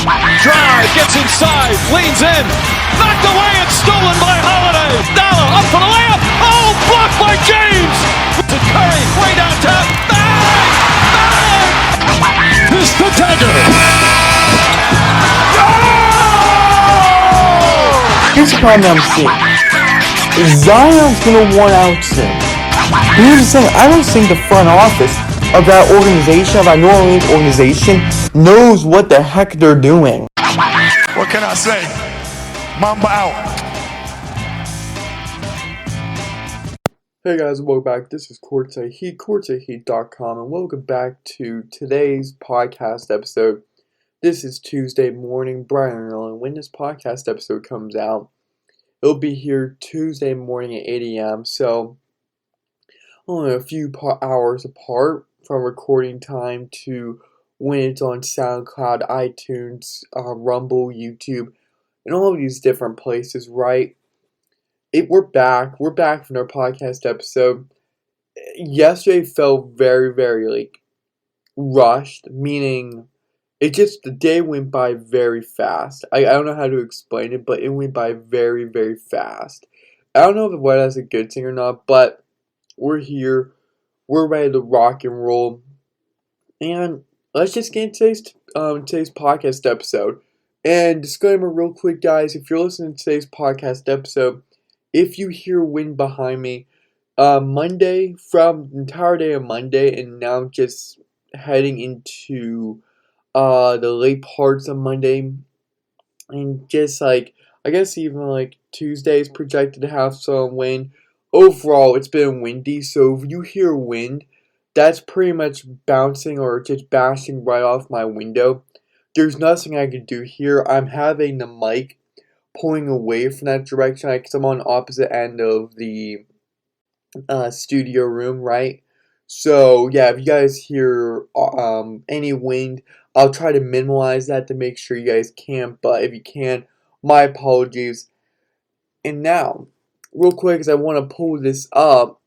Drive, gets inside, leans in, knocked away and stolen by Holiday. Dollar up for the layup. Oh, blocked by James. To Curry, way downtown. Bang! Bang! This the dagger. Here's the problem I'm seeing. Zion's gonna want out soon. Here's the thing, I don't think the front office of that organization, of our New Orleans organization, knows what the heck they're doing. What can I say? Mamba out. Hey guys, welcome back. This is CourtSideHeat, CourtSideHeat.com, and welcome back to today's podcast episode. This is Tuesday morning, bright and early. When this podcast episode comes out, it'll be here Tuesday morning at 8 a.m., so only a few hours apart from recording time to when it's on SoundCloud, iTunes, Rumble, YouTube, and all of these different places, right? We're back from our podcast episode. Yesterday felt very, very, rushed, meaning the day went by very fast. I don't know how to explain it, but it went by very, very fast. I don't know if that's a good thing or not, but we're here. We're ready to rock and roll. And let's just get into today's podcast episode. And disclaimer real quick, guys, if you're listening to today's podcast episode, if you hear wind behind me, Monday, from the entire day of Monday, and now just heading into the late parts of Monday, and just I guess even Tuesday is projected to have some wind. Overall, it's been windy, so if you hear wind, that's pretty much bouncing or just bashing right off my window. There's nothing I can do here. I'm having the mic pulling away from that direction because I'm on the opposite end of the studio room, right? So, yeah, if you guys hear any wind, I'll try to minimize that to make sure you guys can, but if you can, my apologies. And now, real quick, as I want to pull this up,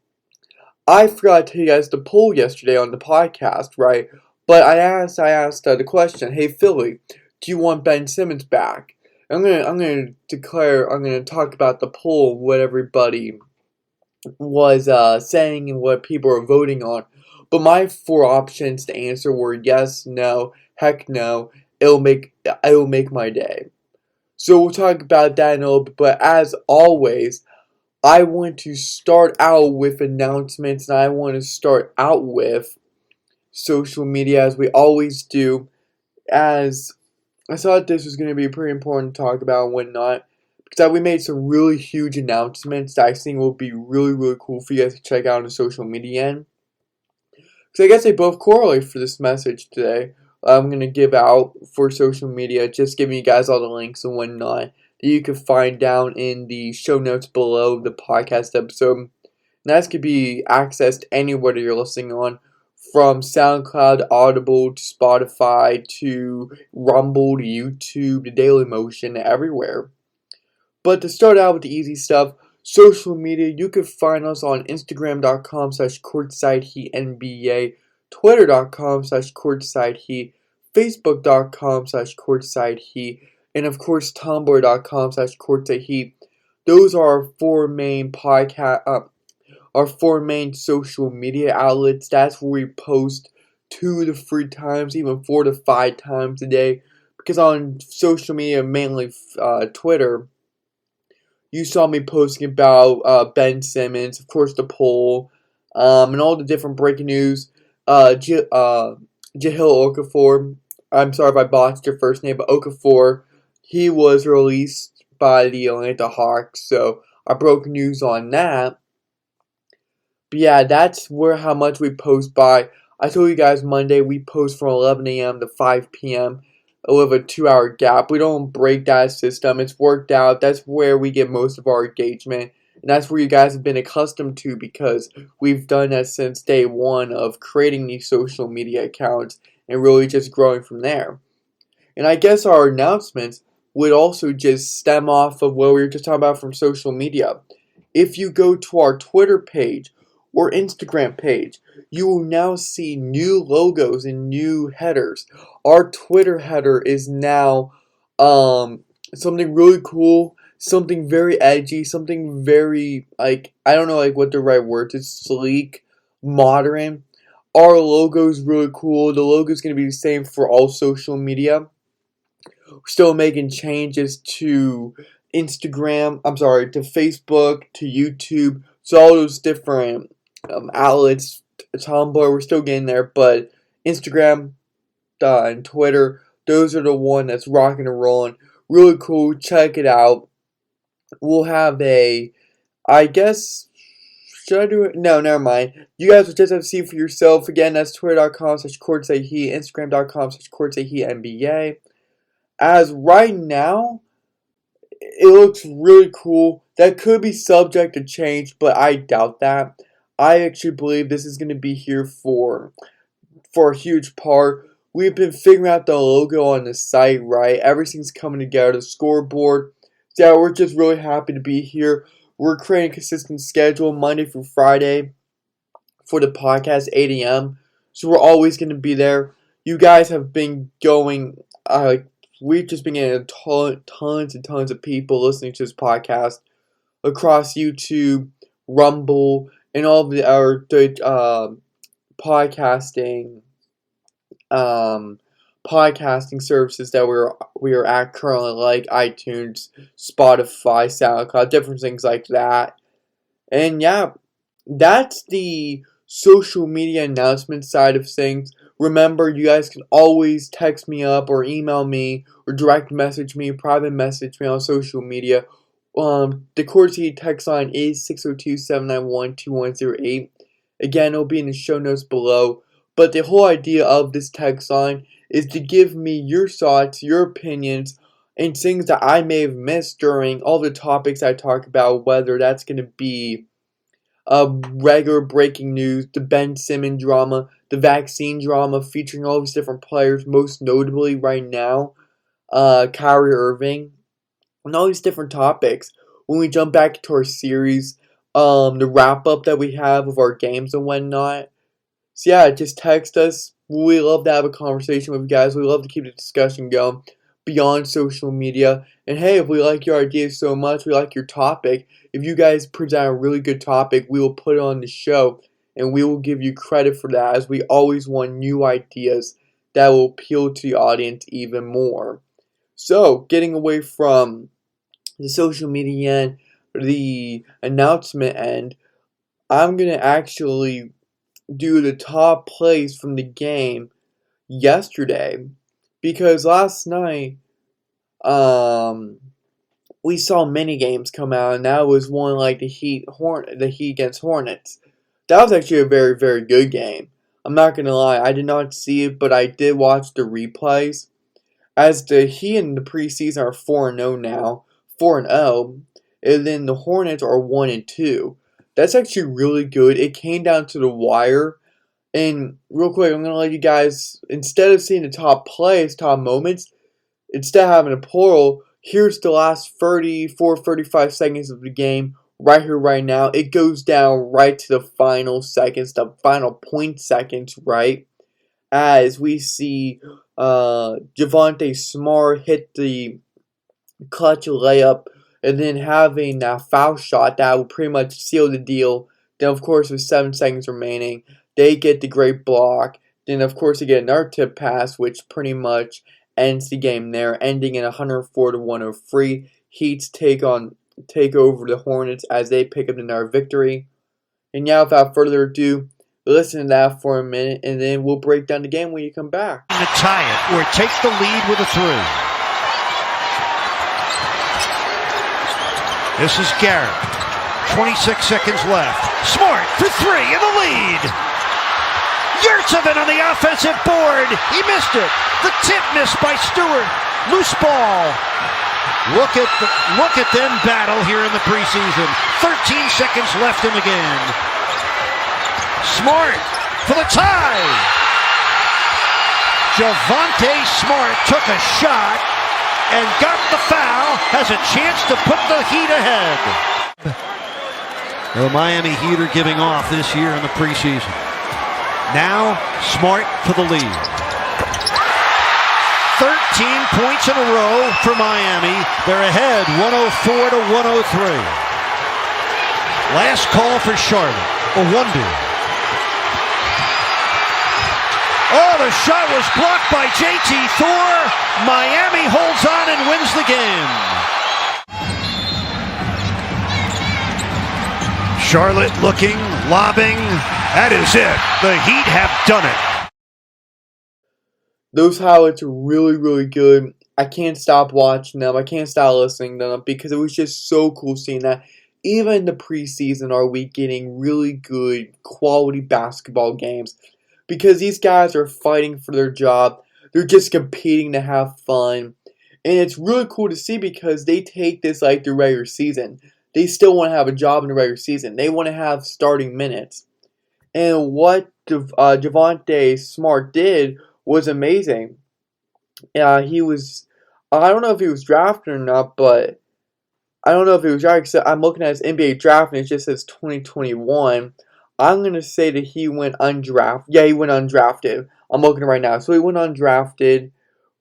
I forgot to tell you guys the poll yesterday on the podcast, right? But I asked the question, hey Philly, do you want Ben Simmons back? I'm gonna talk about the poll, what everybody was saying and what people are voting on. But my 4 options to answer were yes, no, heck no. It'll make my day. So we'll talk about that in a little bit. But as always, I want to start out with announcements, and I want to start out with social media, as we always do, as I thought this was going to be pretty important to talk about and whatnot, because we made some really huge announcements that I think will be really, really cool for you guys to check out on the social media end. So I guess they both correlate for this message today. I'm going to give out for social media, just giving you guys all the links and whatnot that you can find down in the show notes below the podcast episode. And that could be accessed anywhere that you're listening on, from SoundCloud, Audible, to Spotify, to Rumble, to YouTube, to Dailymotion, everywhere. But to start out with the easy stuff, social media, you can find us on Instagram.com/CourtsideHeatNBA, Twitter.com/CourtsideHeat, Facebook.com/CourtsideHeat, and of course Tumblr.com/CourtsideHeat. Those are our 4 main our 4 main social media outlets. That's where we post 2 to 3 times, even 4 to 5 times a day. Because on social media, mainly Twitter, you saw me posting about Ben Simmons, of course the poll, and all the different breaking news. Jahlil Okafor, I'm sorry if I botched your first name, but Okafor, he was released by the Atlanta Hawks, so I broke news on that. But yeah, that's how much we post by. I told you guys Monday we post from 11 a.m. to 5 p.m. with a 2-hour gap. We don't break that system. It's worked out. That's where we get most of our engagement. And that's where you guys have been accustomed to, because we've done that since day one of creating these social media accounts and really just growing from there. And I guess our announcements would also just stem off of what we were just talking about from social media. If you go to our Twitter page, or Instagram page, you will now see new logos and new headers. Our Twitter header is now something really cool, something very edgy, something very, like, I don't know, like, what the right word is, sleek, modern. Our logo is really cool. The logo is going to be the same for all social media. We're still making changes to Instagram, to Facebook, to YouTube, so all those different outlets, Tumblr, we're still getting there, but Instagram and Twitter, those are the one that's rocking and rolling. Really cool, check it out. We'll have I guess, should I do it? No, never mind. You guys will just have to see for yourself. Again, that's twitter.com/CourtSideHeat, Instagram.com/CourtSideHeatNBA. As right now, it looks really cool. That could be subject to change, but I doubt that. I actually believe this is going to be here for a huge part. We've been figuring out the logo on the site, right? Everything's coming together, the scoreboard. So yeah, we're just really happy to be here. We're creating a consistent schedule Monday through Friday for the podcast, 8 a.m. So we're always going to be there. You guys have been going, we've just been getting tons and tons of people listening to this podcast across YouTube, Rumble, and all of our podcasting services that we are at currently, like iTunes, Spotify, SoundCloud, different things like that. And yeah, that's the social media announcement side of things. Remember, you guys can always text me up or email me or direct message me, private message me on social media. The CourtSideHeat Textline is 602-791-2108. Again, it'll be in the show notes below. But the whole idea of this text line is to give me your thoughts, your opinions, and things that I may have missed during all the topics I talk about, whether that's going to be regular breaking news, the Ben Simmons drama, the vaccine drama featuring all these different players, most notably right now, Kyrie Irving, and all these different topics. When we jump back into our series, the wrap-up that we have of our games and whatnot. So yeah, just text us. We love to have a conversation with you guys. We love to keep the discussion going beyond social media. And hey, if we like your ideas so much, we like your topic, if you guys present a really good topic, we will put it on the show. And we will give you credit for that, as we always want new ideas that will appeal to the audience even more. So, getting away from the social media end, the announcement end, I'm going to actually do the top plays from the game yesterday, because last night we saw mini games come out, and that was one like the Heat against Hornets. That was actually a very, very good game. I'm not going to lie, I did not see it, but I did watch the replays. As the Heat in the preseason are 4-0 now, 4-0, and then the Hornets are 1-2. That's actually really good. It came down to the wire. And real quick, I'm going to let you guys, instead of seeing the top plays, top moments, instead of having a plural, here's the last 34, 35 seconds of the game right here, right now. It goes down right to the final seconds, the final point seconds, right? As we see Javonte Smart hit the clutch layup, and then having a foul shot that will pretty much seal the deal. Then, of course, with 7 seconds remaining, they get the great block. Then, of course, they get another tip pass, which pretty much ends the game there, ending in 104-103. Heats take over the Hornets as they pick up another victory. And now, without further ado, listen to that for a minute, and then we'll break down the game when you come back. To tie it, or take the lead with a 3. This is Garrett. 26 seconds left. Smart for 3 in the lead. Yurtsevin on the offensive board. He missed it. The tip missed by Stewart. Loose ball. Look at them battle here in the preseason. 13 seconds left in the game. Smart for the tie. Javonte Smart took a shot and got the foul, has a chance to put the Heat ahead. The Miami Heat are giving off this year in the preseason. Now, Smart for the lead. 13 points in a row for Miami. They're ahead 104 to 103. Last call for Charlotte. A wonder. Oh, the shot was blocked by JT Thor. Miami holds on and wins the game. Charlotte looking, lobbing. That is it. The Heat have done it. Those highlights are really, really good. I can't stop watching them. I can't stop listening to them because it was just so cool seeing that. Even in the preseason, are we getting really good quality basketball games? Because these guys are fighting for their job. They're just competing to have fun. And it's really cool to see because they take this like the regular season. They still want to have a job in the regular season. They want to have starting minutes. And what Javonte Smart did was amazing. He was, I don't know if he was drafted or not, but I don't know if he was drafted. I'm looking at his NBA draft and it just says 2021. I'm going to say that he went undrafted. Yeah, he went undrafted. I'm looking right now. So he went undrafted,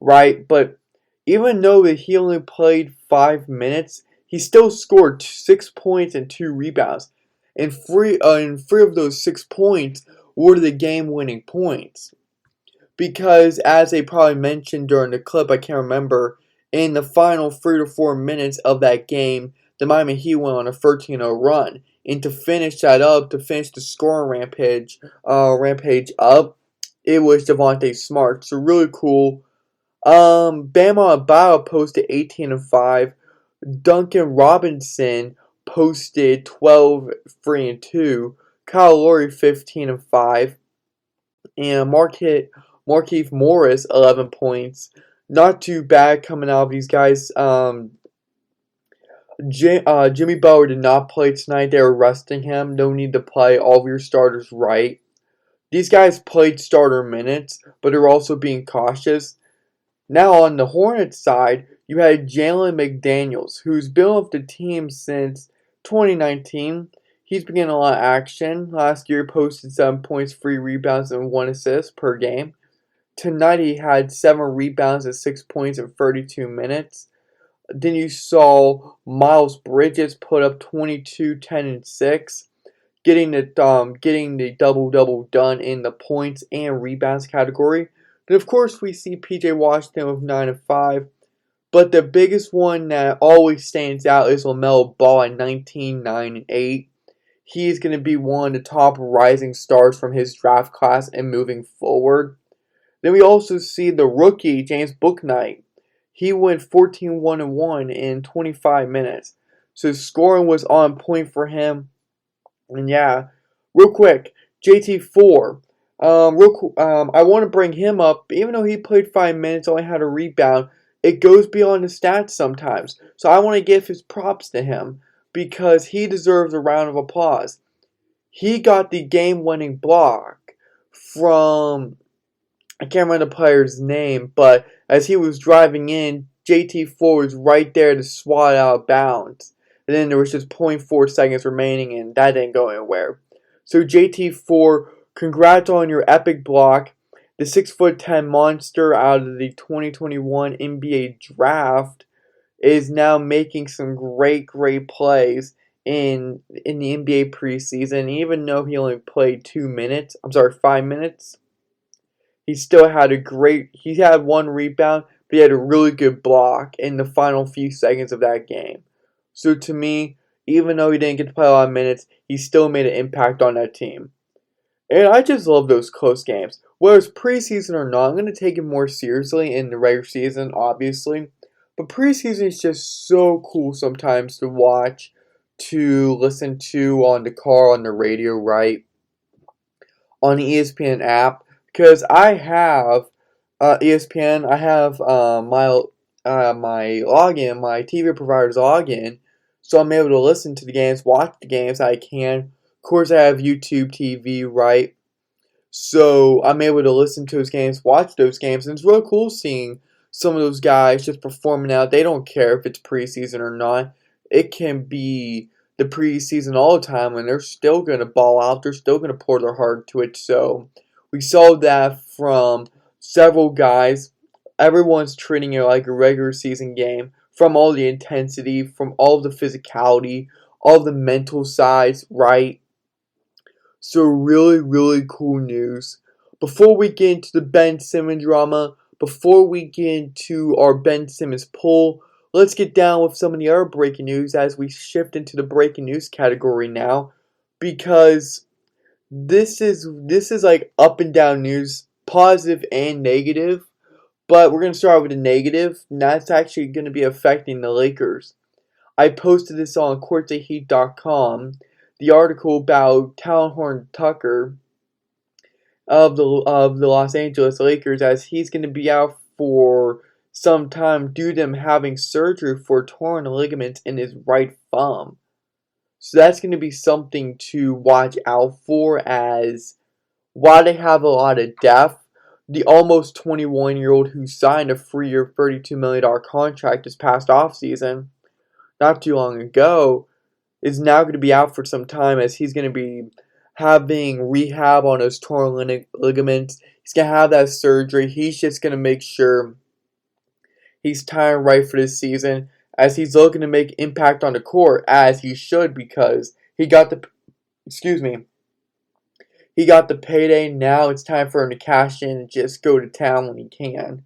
right? But even though that he only played 5 minutes, he still scored 6 points and 2 rebounds. And three of those 6 points were the game-winning points. Because, as they probably mentioned during the clip, I can't remember, in the final 3 to 4 minutes of that game, the Miami Heat went on a 13-0 run. And to finish that up, to finish the scoring rampage up, it was Javonte Smart. So really cool. Bam Adebayo posted 18 and 5. Duncan Robinson posted 12, 3 and 2. Kyle Lowry 15 and 5. And Markieff Morris 11 points. Not too bad coming out of these guys. Jimmy Butler did not play tonight. They were resting him. No need to play all of your starters right. These guys played starter minutes, but they're also being cautious. Now on the Hornets side, you had Jalen McDaniels, who's been with the team since 2019. He's been getting a lot of action. Last year, he posted 7 points, 3 rebounds, and 1 assist per game. Tonight, he had 7 rebounds and 6 points in 32 minutes. Then you saw Miles Bridges put up 22, 10, and 6, getting the double-double done in the points and rebounds category. Then, of course, we see P.J. Washington with 9 and 5. But the biggest one that always stands out is LaMelo Ball at 19, 9, and 8. He's going to be one of the top rising stars from his draft class and moving forward. Then we also see the rookie, James Bouknight. He went 14, 1 and 1 in 25 minutes. So scoring was on point for him. And yeah, real quick, JT4. I want to bring him up. Even though he played 5 minutes, only had a rebound, it goes beyond the stats sometimes. So I want to give his props to him because he deserves a round of applause. He got the game-winning block from, I can't remember the player's name, but as he was driving in, JT4 was right there to swat out of bounds. And then there was just 0.4 seconds remaining, and that didn't go anywhere. So JT4, congrats on your epic block. The 6'10" monster out of the 2021 NBA draft is now making some great plays in the NBA preseason. Even though he only played 5 minutes, he still had he had 1 rebound, but he had a really good block in the final few seconds of that game. So to me, even though he didn't get to play a lot of minutes, he still made an impact on that team. And I just love those close games. Whether it's preseason or not, I'm going to take it more seriously in the regular season, obviously. But preseason is just so cool sometimes to watch, to listen to on the car, on the radio, right? On the ESPN app. Because I have ESPN, I have my login, my TV provider's login. So I'm able to listen to the games, watch the games I can. Of course, I have YouTube TV, right? So I'm able to listen to those games, watch those games, and it's really cool seeing some of those guys just performing out. They don't care if it's preseason or not. It can be the preseason all the time, and they're still going to ball out. They're still going to pour their heart to it. So we saw that from several guys. Everyone's treating it like a regular season game, from all the intensity, from all the physicality, all the mental sides, right? So really, really cool news. Before we get into the Ben Simmons drama, before we get into our Ben Simmons poll, let's get down with some of the other breaking news as we shift into the breaking news category now, because this is like up and down news, positive and negative. But we're going to start with the negative, and that's actually going to be affecting the Lakers. I posted this on CourtSideHeat.com, the article about Talon Horn Tucker of the Los Angeles Lakers, as he's going to be out for some time due to him having surgery for torn ligaments in his right thumb. So that's going to be something to watch out for, as while they have a lot of depth, the almost 21-year-old who signed a 3-year, $32 million contract this past offseason, not too long ago, is now going to be out for some time, as he's going to be having rehab on those torn ligaments. He's going to have that surgery. He's just going to make sure he's tired right for this season, as he's looking to make impact on the court, as he should, because he got the payday. Now it's time for him to cash in and just go to town when he can.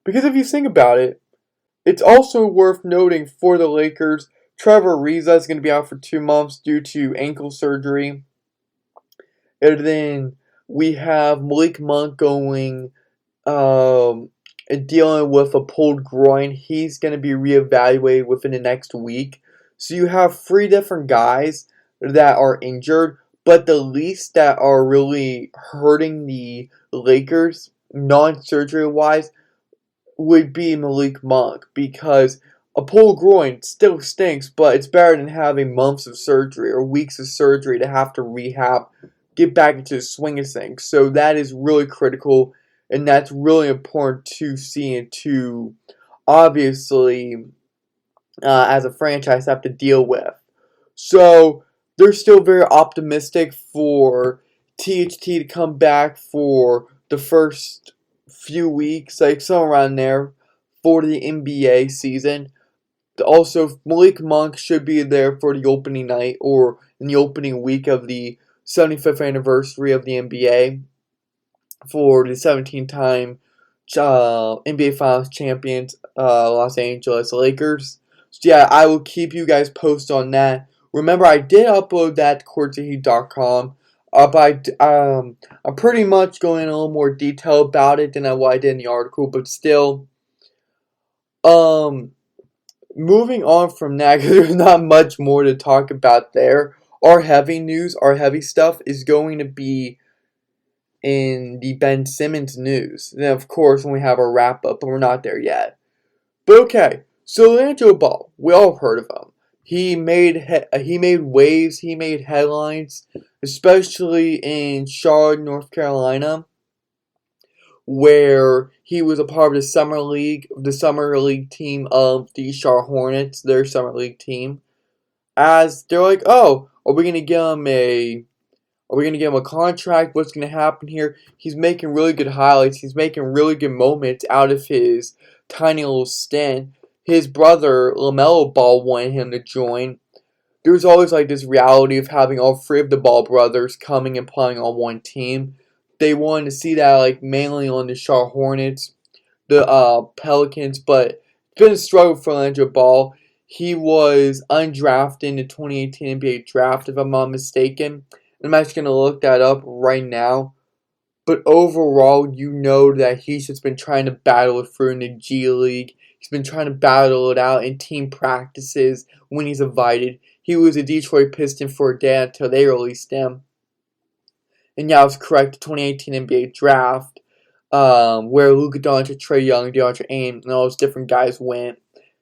Because if you think about it, it's also worth noting for the Lakers, Trevor Ariza is going to be out for 2 months due to ankle surgery. And then we have Malik Monk going dealing with a pulled groin. He's going to be reevaluated within the next week. So you have 3 different guys that are injured, but the least that are really hurting the Lakers, non-surgery wise, would be Malik Monk, because a pulled groin still stinks, but it's better than having months of surgery or weeks of surgery to have to rehab, get back into the swing of things. So that is really critical, and that's really important to see and to obviously, as a franchise, have to deal with. So they're still very optimistic for THT to come back for the first few weeks, like somewhere around there, for the NBA season. Also, Malik Monk should be there for the opening night or in the opening week of the 75th anniversary of the NBA for the 17-time NBA Finals champions, Los Angeles Lakers. So yeah, I will keep you guys posted on that. Remember, I did upload that to CourtSideHeat.com. I'm pretty much going in a little more detail about it than what I did in the article, but still, moving on from that, because there's not much more to talk about there. Our heavy news, our heavy stuff is going to be in the Ben Simmons news. Then, of course, when we have our wrap-up, but we're not there yet. But okay, so Landry Ball, we all heard of him. He made waves, he made headlines, especially in Charlotte, North Carolina, where he was a part of the summer league team of the Charlotte Hornets, their summer league team. As they're like, oh, are we gonna give him a contract? What's gonna happen here? He's making really good highlights. He's making really good moments out of his tiny little stint. His brother, LaMelo Ball, wanted him to join. There's always like this reality of having all 3 of the Ball brothers coming and playing on one team. They wanted to see that like mainly on the Charlotte Hornets, the Pelicans, but it's been a struggle for Landry Ball. He was undrafted in the 2018 NBA draft, if I'm not mistaken. I'm actually going to look that up right now. But overall, you know that he's just been trying to battle it through in the G League. He's been trying to battle it out in team practices when he's invited. He was a Detroit Piston for a day until they released him. And yeah, I was correct. The 2018 NBA draft, where Luka Doncic, Trae Young, DeAndre Ayton, and all those different guys went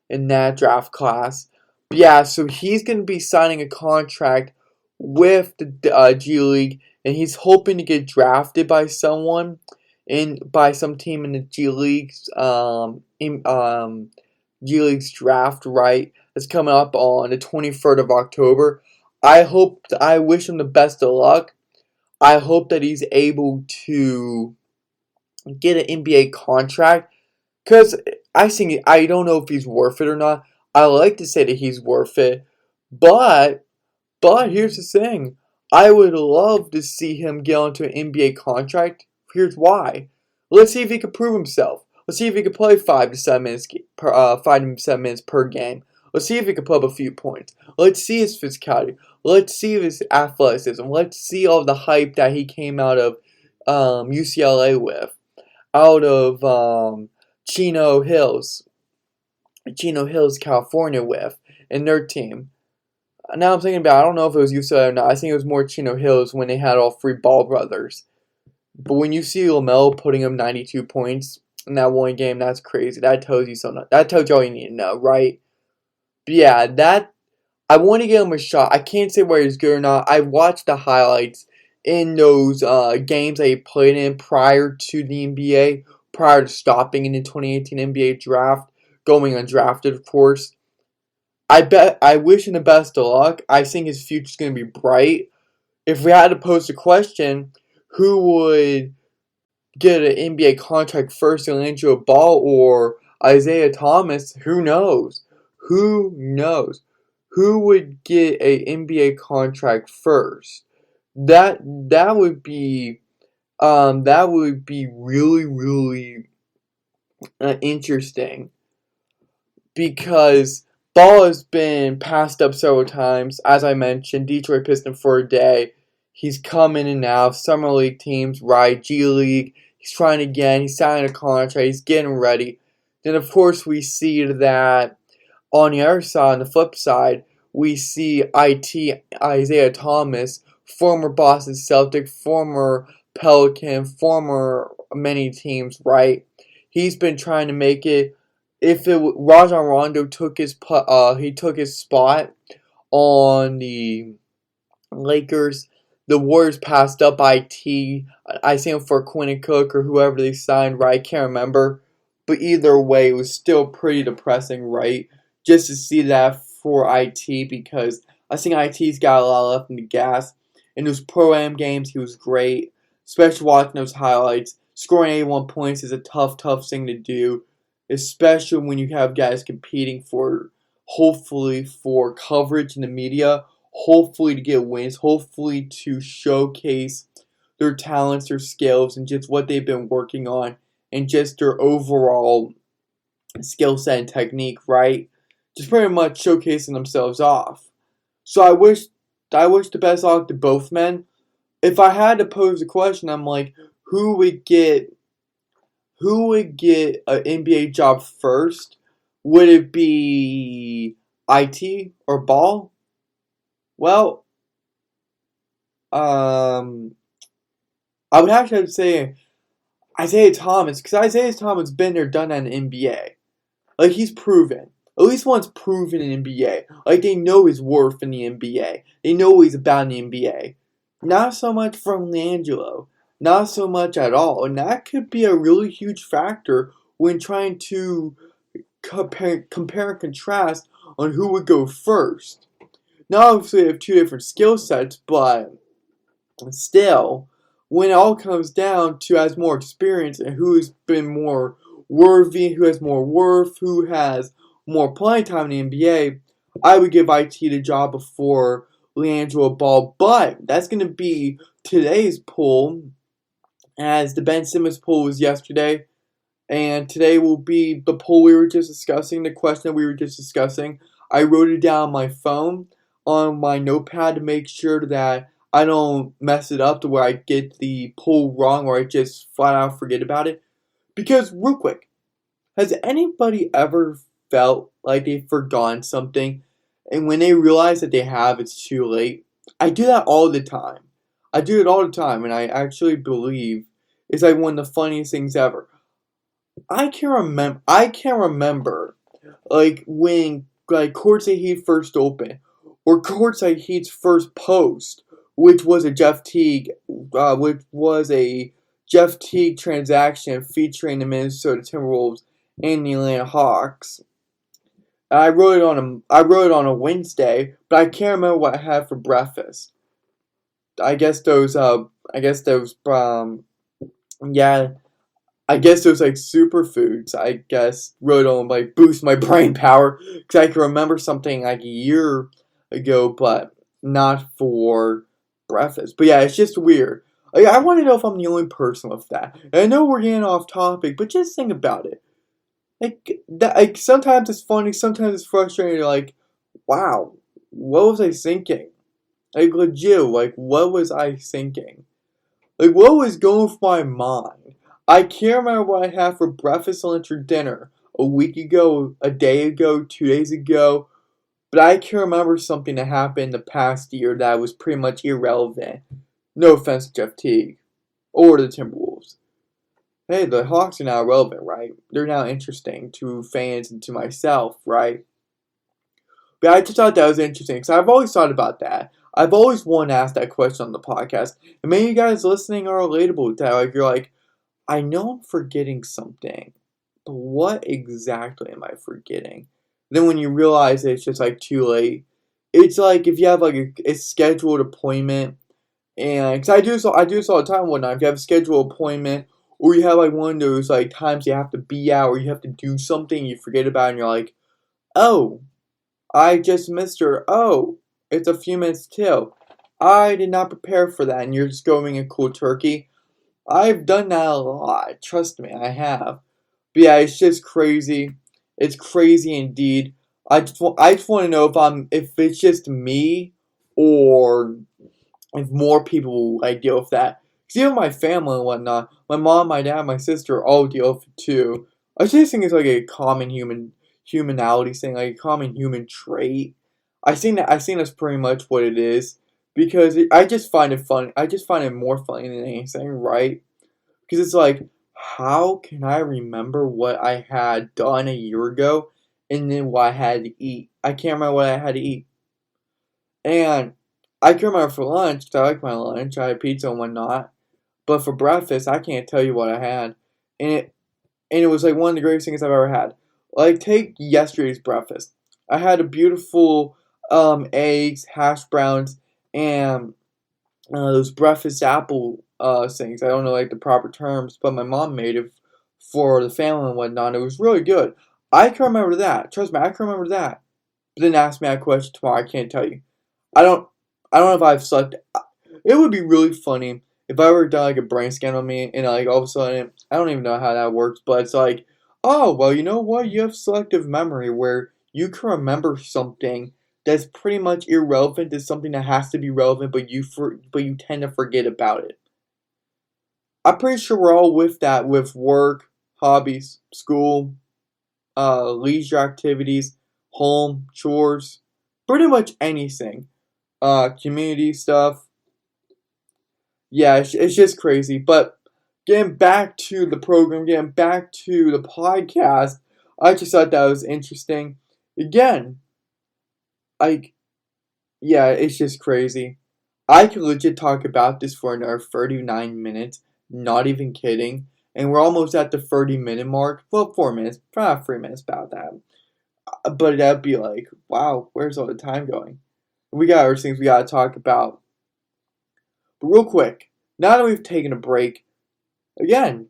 in that draft class. But yeah, so he's going to be signing a contract with the G League, and he's hoping to get drafted by someone by some team in the G League's G League's draft, right? that's coming up on the 23rd of October. I wish him the best of luck. I hope that he's able to get an NBA contract, because I don't know if he's worth it or not. I like to say that he's worth it, but here's the thing. I would love to see him get onto an NBA contract. Here's why. Let's see if he can prove himself. Let's see if he can play 5 to 7 minutes per game. Let's see if he can put up a few points. Let's see his physicality. Let's see his athleticism. Let's see all the hype that he came out of UCLA with, out of Chino Hills, California with, and their team. Now I'm thinking about, I don't know if it was UCLA or not. I think it was more Chino Hills when they had all three Ball brothers. But when you see LaMelo putting up 92 points in that one game, that's crazy. That tells you something. That tells you all you need to know, right? But yeah, I want to give him a shot. I can't say whether he's good or not. I watched the highlights in those games that he played in prior to the NBA, prior to stopping in the 2018 NBA draft, going undrafted, of course. I wish him the best of luck. I think his future's going to be bright. If we had to pose the question, who would get an NBA contract first, Angelo Ball or Isaiah Thomas? Who knows? Who knows? Who would get an NBA contract first? That would be really interesting, because Ball has been passed up several times. As I mentioned, Detroit Pistons for a day. He's come in and out. Summer League teams, right? G League. He's trying again. He's signing a contract. He's getting ready. Then, of course, we see that on the other side, on the flip side, we see Isaiah Thomas, former Boston Celtic, former Pelican, former many teams, right? He's been trying to make it. Rajon Rondo took his spot on the Lakers, the Warriors passed up IT. I see him for Quinn Cook or whoever they signed, right? I can't remember. But either way, it was still pretty depressing, right? Just to see that for IT, because I think IT's got a lot left in the gas. In those Pro-Am games, he was great. Especially watching those highlights. Scoring 81 points is a tough thing to do, especially when you have guys competing hopefully for coverage in the media, hopefully to get wins, hopefully to showcase their talents, their skills, and just what they've been working on, and just their overall skill set and technique, right? Just pretty much showcasing themselves off. So I wish the best of luck to both men. If I had to pose a question, I'm like, who would get an NBA job first? Would it be IT or Ball? Well, I would have to say Isaiah Thomas, because Isaiah Thomas been there, done that in the NBA. Like, he's proven. At least once proven in the NBA. Like, they know his worth in the NBA. They know what he's about in the NBA. Not so much from LiAngelo. Not so much at all. And that could be a really huge factor when trying to compare and contrast on who would go first. Now, obviously, they have two different skill sets, but still, when it all comes down to who has more experience and who's been more worthy, who has more worth, who has more playing time in the NBA, I would give IT the job before LiAngelo Ball. But that's going to be today's poll, as the Ben Simmons poll was yesterday. And today will be the poll we were just discussing, the question that we were just discussing. I wrote it down on my phone, on my notepad, to make sure that I don't mess it up to where I get the poll wrong or I just flat out forget about it. Because, real quick, has anybody ever felt like they've forgotten something, and when they realize that they have, it's too late? I do that all the time. And I actually believe it's like one of the funniest things ever. I can remember like when Courtside Heat first opened, or Courtside Heat's first post, which was a Jeff Teague transaction featuring the Minnesota Timberwolves and the Atlanta Hawks. I wrote it on a Wednesday, but I can't remember what I had for breakfast. I guess those yeah, I guess those like superfoods. I guess wrote on like boost my brain power because I can remember something like a year ago, but not for breakfast. But yeah, it's just weird. Like, I want to know if I'm the only person with that. And I know we're getting off topic, but just think about it. Like sometimes it's funny, sometimes it's frustrating. You're like, wow, what was I thinking? Like legit, like what was I thinking? Like what was going through my mind? I can't remember what I had for breakfast, lunch, or dinner a week ago, a day ago, 2 days ago. But I can remember something that happened the past year that was pretty much irrelevant. No offense to Jeff Teague or the Timberwolves. Hey, the Hawks are now relevant, right? They're now interesting to fans and to myself, right? But I just thought that was interesting because I've always thought about that. I've always wanted to ask that question on the podcast. And many of you guys listening are relatable to that. Like, you're like, I know I'm forgetting something, but what exactly am I forgetting? Then when you realize it's just like too late, it's like if you have like a scheduled appointment, and cause I do this all the time. And whatnot. If you have a scheduled appointment, or you have like one of those like times you have to be out, or you have to do something you forget about, and you're like, oh, I just missed her. Oh, it's a few minutes till. I did not prepare for that, and you're just going a cold turkey. I've done that a lot. Trust me, I have. But yeah, it's just crazy. It's crazy indeed. I just want to know if it's just me or if more people like deal with that. Because even my family and whatnot, my mom, my dad, my sister all deal with it too. I just think it's like a common humanality thing, like a common human trait. I think that's pretty much what it is. Because I just find it fun. I just find it more funny than anything, right? Because it's like, how can I remember what I had done a year ago and then what I had to eat? I can't remember what I had to eat. And I can remember for lunch, because I like my lunch, I had pizza and whatnot. But for breakfast, I can't tell you what I had. And it was like one of the greatest things I've ever had. Like, take yesterday's breakfast. I had a beautiful eggs, hash browns, and those breakfast apple things. I don't know like the proper terms, but my mom made it for the family and whatnot. It was really good. I can remember that. Trust me, I can remember that. But then ask me that question tomorrow. I can't tell you. I don't. I don't know if I've slept. It would be really funny if I ever done like a brain scan on me and like all of a sudden I don't even know how that works, but it's like, oh well, you know what? You have selective memory where you can remember something that's pretty much irrelevant to something that has to be relevant, but you tend to forget about it. I'm pretty sure we're all with that with work, hobbies, school, leisure activities, home, chores, pretty much anything. Community stuff. Yeah, it's just crazy. But getting back to the program, getting back to the podcast, I just thought that was interesting. Again, like, yeah, it's just crazy. I could legit talk about this for another 39 minutes, not even kidding. And we're almost at the 30-minute mark. Well, 4 minutes, probably 3 minutes about that. But that'd be like, wow, where's all the time going? We got other things we gotta talk about. But real quick, now that we've taken a break, again,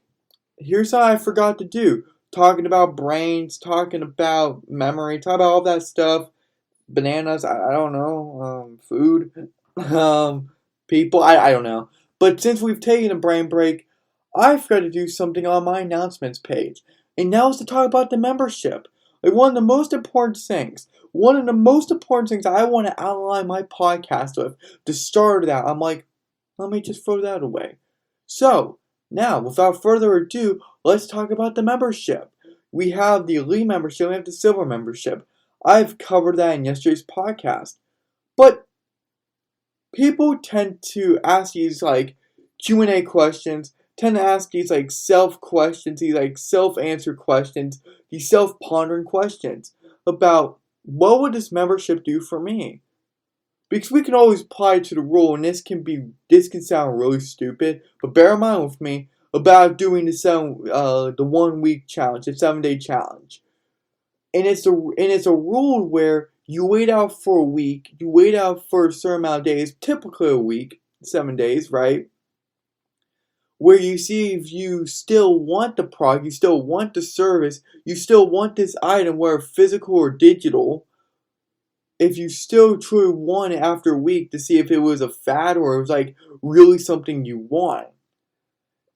here's how I forgot to do. Talking about brains, talking about memory, talking about all that stuff. Bananas, I don't know, food, people, I don't know. But since we've taken a brain break, I forgot to do something on my announcements page. And now it's to talk about the membership. Like one of the most important things. One of the most important things I want to outline my podcast with. To start out, I'm like, let me just throw that away. So, now, without further ado, let's talk about the membership. We have the elite membership, we have the silver membership. I've covered that in yesterday's podcast. But people tend to ask these like Q&A questions, tend to ask these like self-questions, these like self-answer questions, these self-pondering questions about what would this membership do for me? Because we can always apply to the rule, and this can sound really stupid, but bear in mind with me about doing the 1 week challenge, the 7-day challenge. it's a rule where you wait out for a week, you wait out for a certain amount of days, typically a week, 7 days, right? Where you see if you still want the product, you still want the service, you still want this item, whether physical or digital. If you still truly want it after a week to see if it was a fad or it was like really something you want.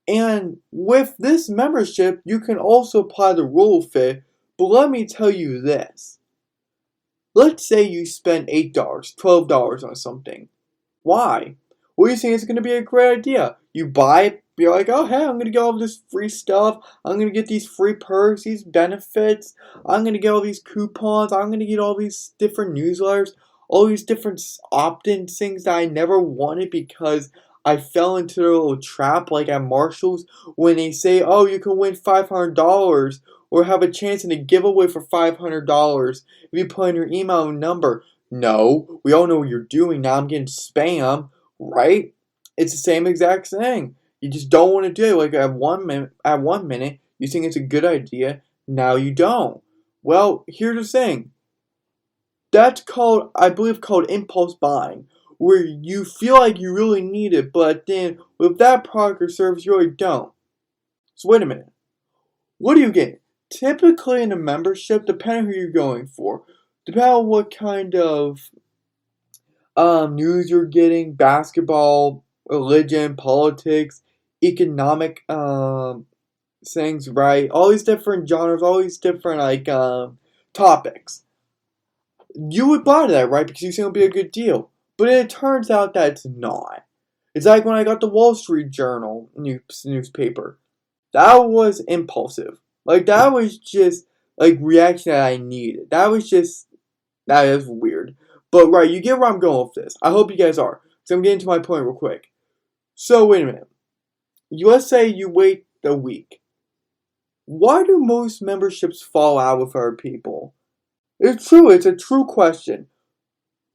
And with this membership, you can also apply the rule fit, but let me tell you this. Let's say you spend $8, $12 on something. Why? Well, you think it's going to be a great idea. You buy it, you're like, oh, hey, I'm going to get all this free stuff. I'm going to get these free perks, these benefits. I'm going to get all these coupons. I'm going to get all these different newsletters, all these different opt-in things that I never wanted because I fell into their little trap like at Marshall's when they say, oh, you can win $500 or have a chance in a giveaway for $500 if you put in your email number. No, we all know what you're doing. Now I'm getting spam, right? It's the same exact thing. You just don't want to do it. Like at one minute, you think it's a good idea. Now you don't. Well, here's the thing. That's called, I believe, impulse buying, where you feel like you really need it, but then with that product or service, you really don't. So wait a minute. What do you get? Typically in a membership, depending on who you're going for, depending on what kind of news you're getting, basketball, religion, politics, economic things, right? All these different genres, all these different topics. You would buy that, right? Because you think it'll be a good deal. But it turns out that it's not. It's like when I got the Wall Street Journal newspaper. That was impulsive. Like that was just like reaction that I needed. That is weird. But right, you get where I'm going with this. I hope you guys are. So I'm getting to my point real quick. So wait a minute. Let's say you wait a week. Why do most memberships fall out with other people? It's true. It's a true question.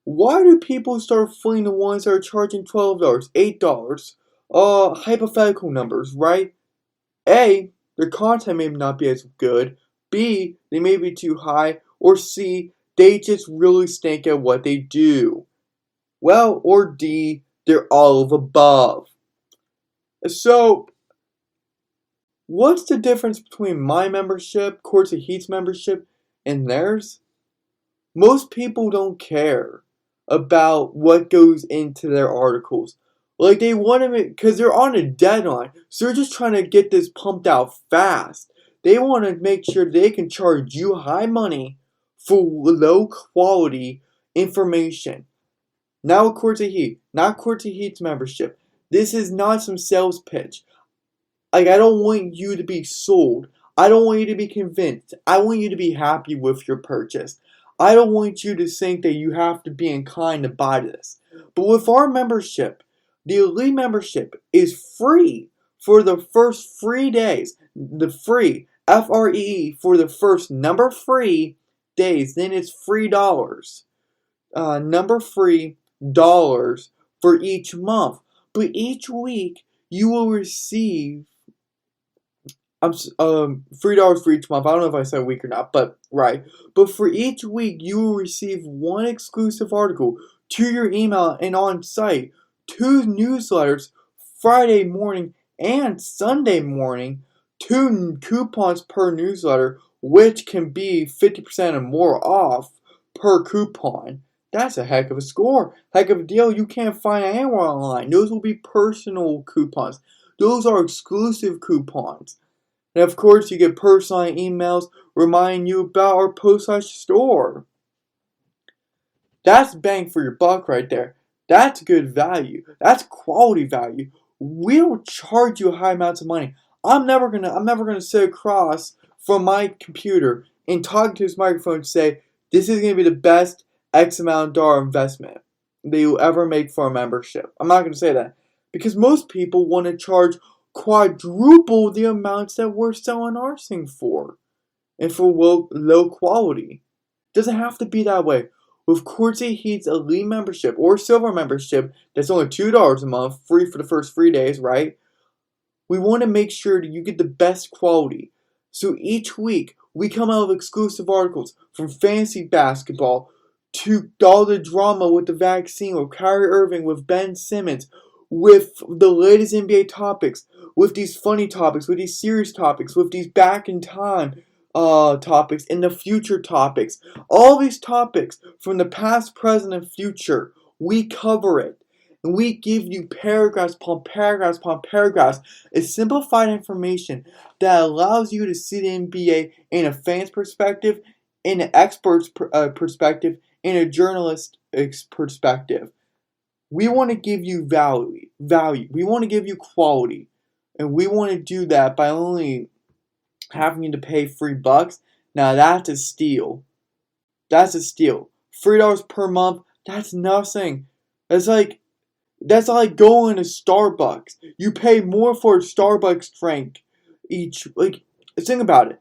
Why do people start fleeing the ones that are charging $12, $8? Hypothetical numbers, right? A, their content may not be as good. B, they may be too high. Or C, they just really stink at what they do. Well, or D, they're all of above. So, what's the difference between my membership, CourtSideHeat's membership, and theirs? Most people don't care about what goes into their articles. Like they want to because they're on a deadline, so they're just trying to get this pumped out fast. They want to make sure they can charge you high money for low quality information. Now with CourtSideHeat, not CourtSideHeat's membership. This is not some sales pitch. Like I don't want you to be sold. I don't want you to be convinced. I want you to be happy with your purchase. I don't want you to think that you have to be inclined to buy this. But with our membership, the Elite membership is free for the first 3 days. The free, F-R-E-E, for the first number free days. Then it's $3. Number free dollars for each month. But each week, you will receive $3 for each month. I don't know if I said a week or not, but right. But for each week, you will receive one exclusive article to your email and on site, 2 newsletters Friday morning and Sunday morning, 2 coupons per newsletter, which can be 50% or more off per coupon. That's a heck of a score, heck of a deal you can't find anywhere online. Those will be personal coupons. Those are exclusive coupons. And of course, you get personalized emails reminding you about our post-launch store. That's bang for your buck right there. That's good value. That's quality value. We don't charge you high amounts of money. I'm never gonna sit across from my computer and talk to this microphone and say, this is gonna be the best X amount of dollar investment that you'll ever make for a membership. I'm not gonna say that. Because most people want to charge quadruple the amounts that we're selling our thing for. And for low quality. Doesn't have to be that way. With CourtSideHeat's Elite membership or Silver membership, that's only $2 a month, free for the first 3 days, right? We want to make sure that you get the best quality. So each week, We come out with exclusive articles from fantasy basketball to all the drama with the vaccine, with Kyrie Irving, with Ben Simmons, with the latest NBA topics, with these funny topics, with these serious topics, with these back in time topics, and the future topics. All these topics from the past, present, and future, we cover it. And we give you paragraphs upon paragraphs upon paragraphs of simplified information that allows you to see the NBA in a fan's perspective, in an expert's perspective, in a journalist's perspective. We want to give you value. We want to give you quality. And we want to do that by only having you to pay $3. Now that's a steal. That's a steal. $3 per month, that's nothing. That's like going to Starbucks. You pay more for a Starbucks drink each. Think about it.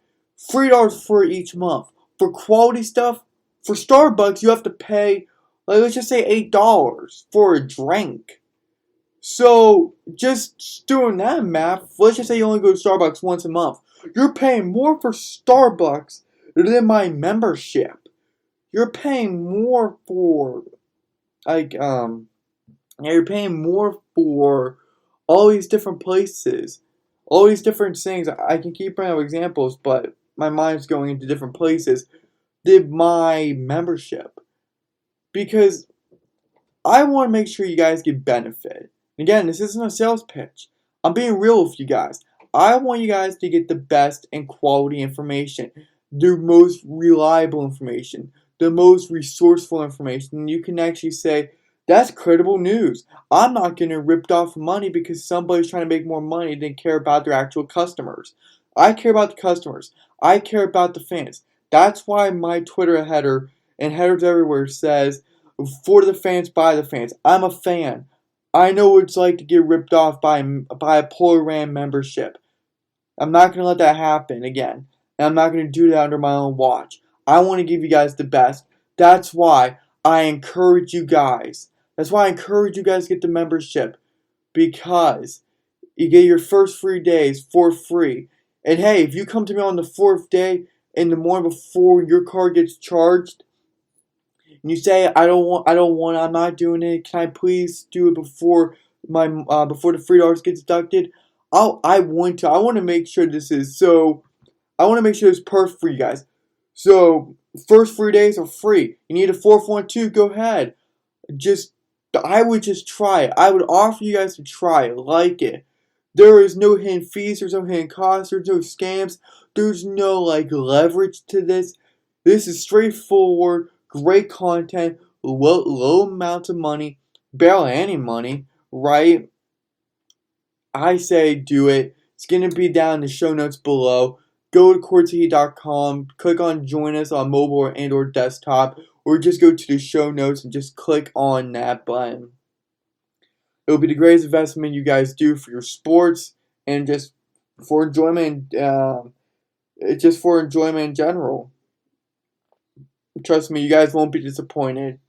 $3 for each month. For quality stuff, for Starbucks, you have to pay, let's just say $8 for a drink. So, just doing that math, let's just say you only go to Starbucks once a month. You're paying more for Starbucks than my membership. You're paying more for, you're paying more for all these different places, all these different things. I can keep bringing up examples, but my mind's going into different places than my membership. Because I want to make sure you guys get benefit. Again, this isn't a sales pitch. I'm being real with you guys. I want you guys to get the best and quality information, the most reliable information, the most resourceful information. You can actually say, that's credible news. I'm not getting ripped off money because somebody's trying to make more money than care about their actual customers. I care about the customers. I care about the fans. That's why my Twitter header and headers everywhere says, for the fans, by the fans. I'm a fan. I know what it's like to get ripped off by a Polar Ram membership. I'm not going to let that happen again. And I'm not going to do that under my own watch. I want to give you guys the best. That's why I encourage you guys. That's why I encourage you guys to get the membership. Because you get your first 3 days for free. And hey, if you come to me on the 4th day in the morning before your card gets charged, and you say, I'm not doing it, can I please do it before the $3 gets deducted? I want to make sure this is I want to make sure it's perfect for you guys. So, first 3 days are free. You need a 4th one too, go ahead. I would just try it. I would offer you guys to try it, like it. There is no hidden fees, there's no hidden costs, there's no scams, there's no leverage to this. This is straightforward, great content, low amounts of money, barely any money, right? I say do it. It's going to be down in the show notes below. Go to CourtSideHeat.com, click on join us on mobile and or desktop, or just go to the show notes and just click on that button. It'll be the greatest investment you guys do for your sports and just for enjoyment. Just for enjoyment in general. Trust me, you guys won't be disappointed.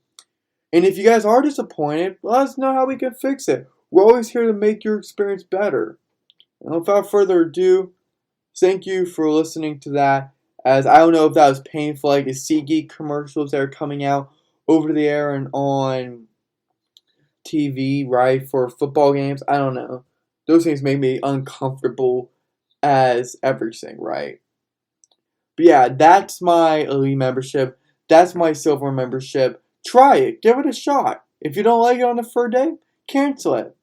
And if you guys are disappointed, let us know how we can fix it. We're always here to make your experience better. And without further ado, thank you for listening to that. As I don't know if that was painful, like the SeatGeek commercials that are coming out over the air and on TV, right, for football games. I don't know. Those things make me uncomfortable as everything, right? But yeah, that's my elite membership. That's my silver membership. Try it. Give it a shot. If you don't like it on the 3rd day, cancel it.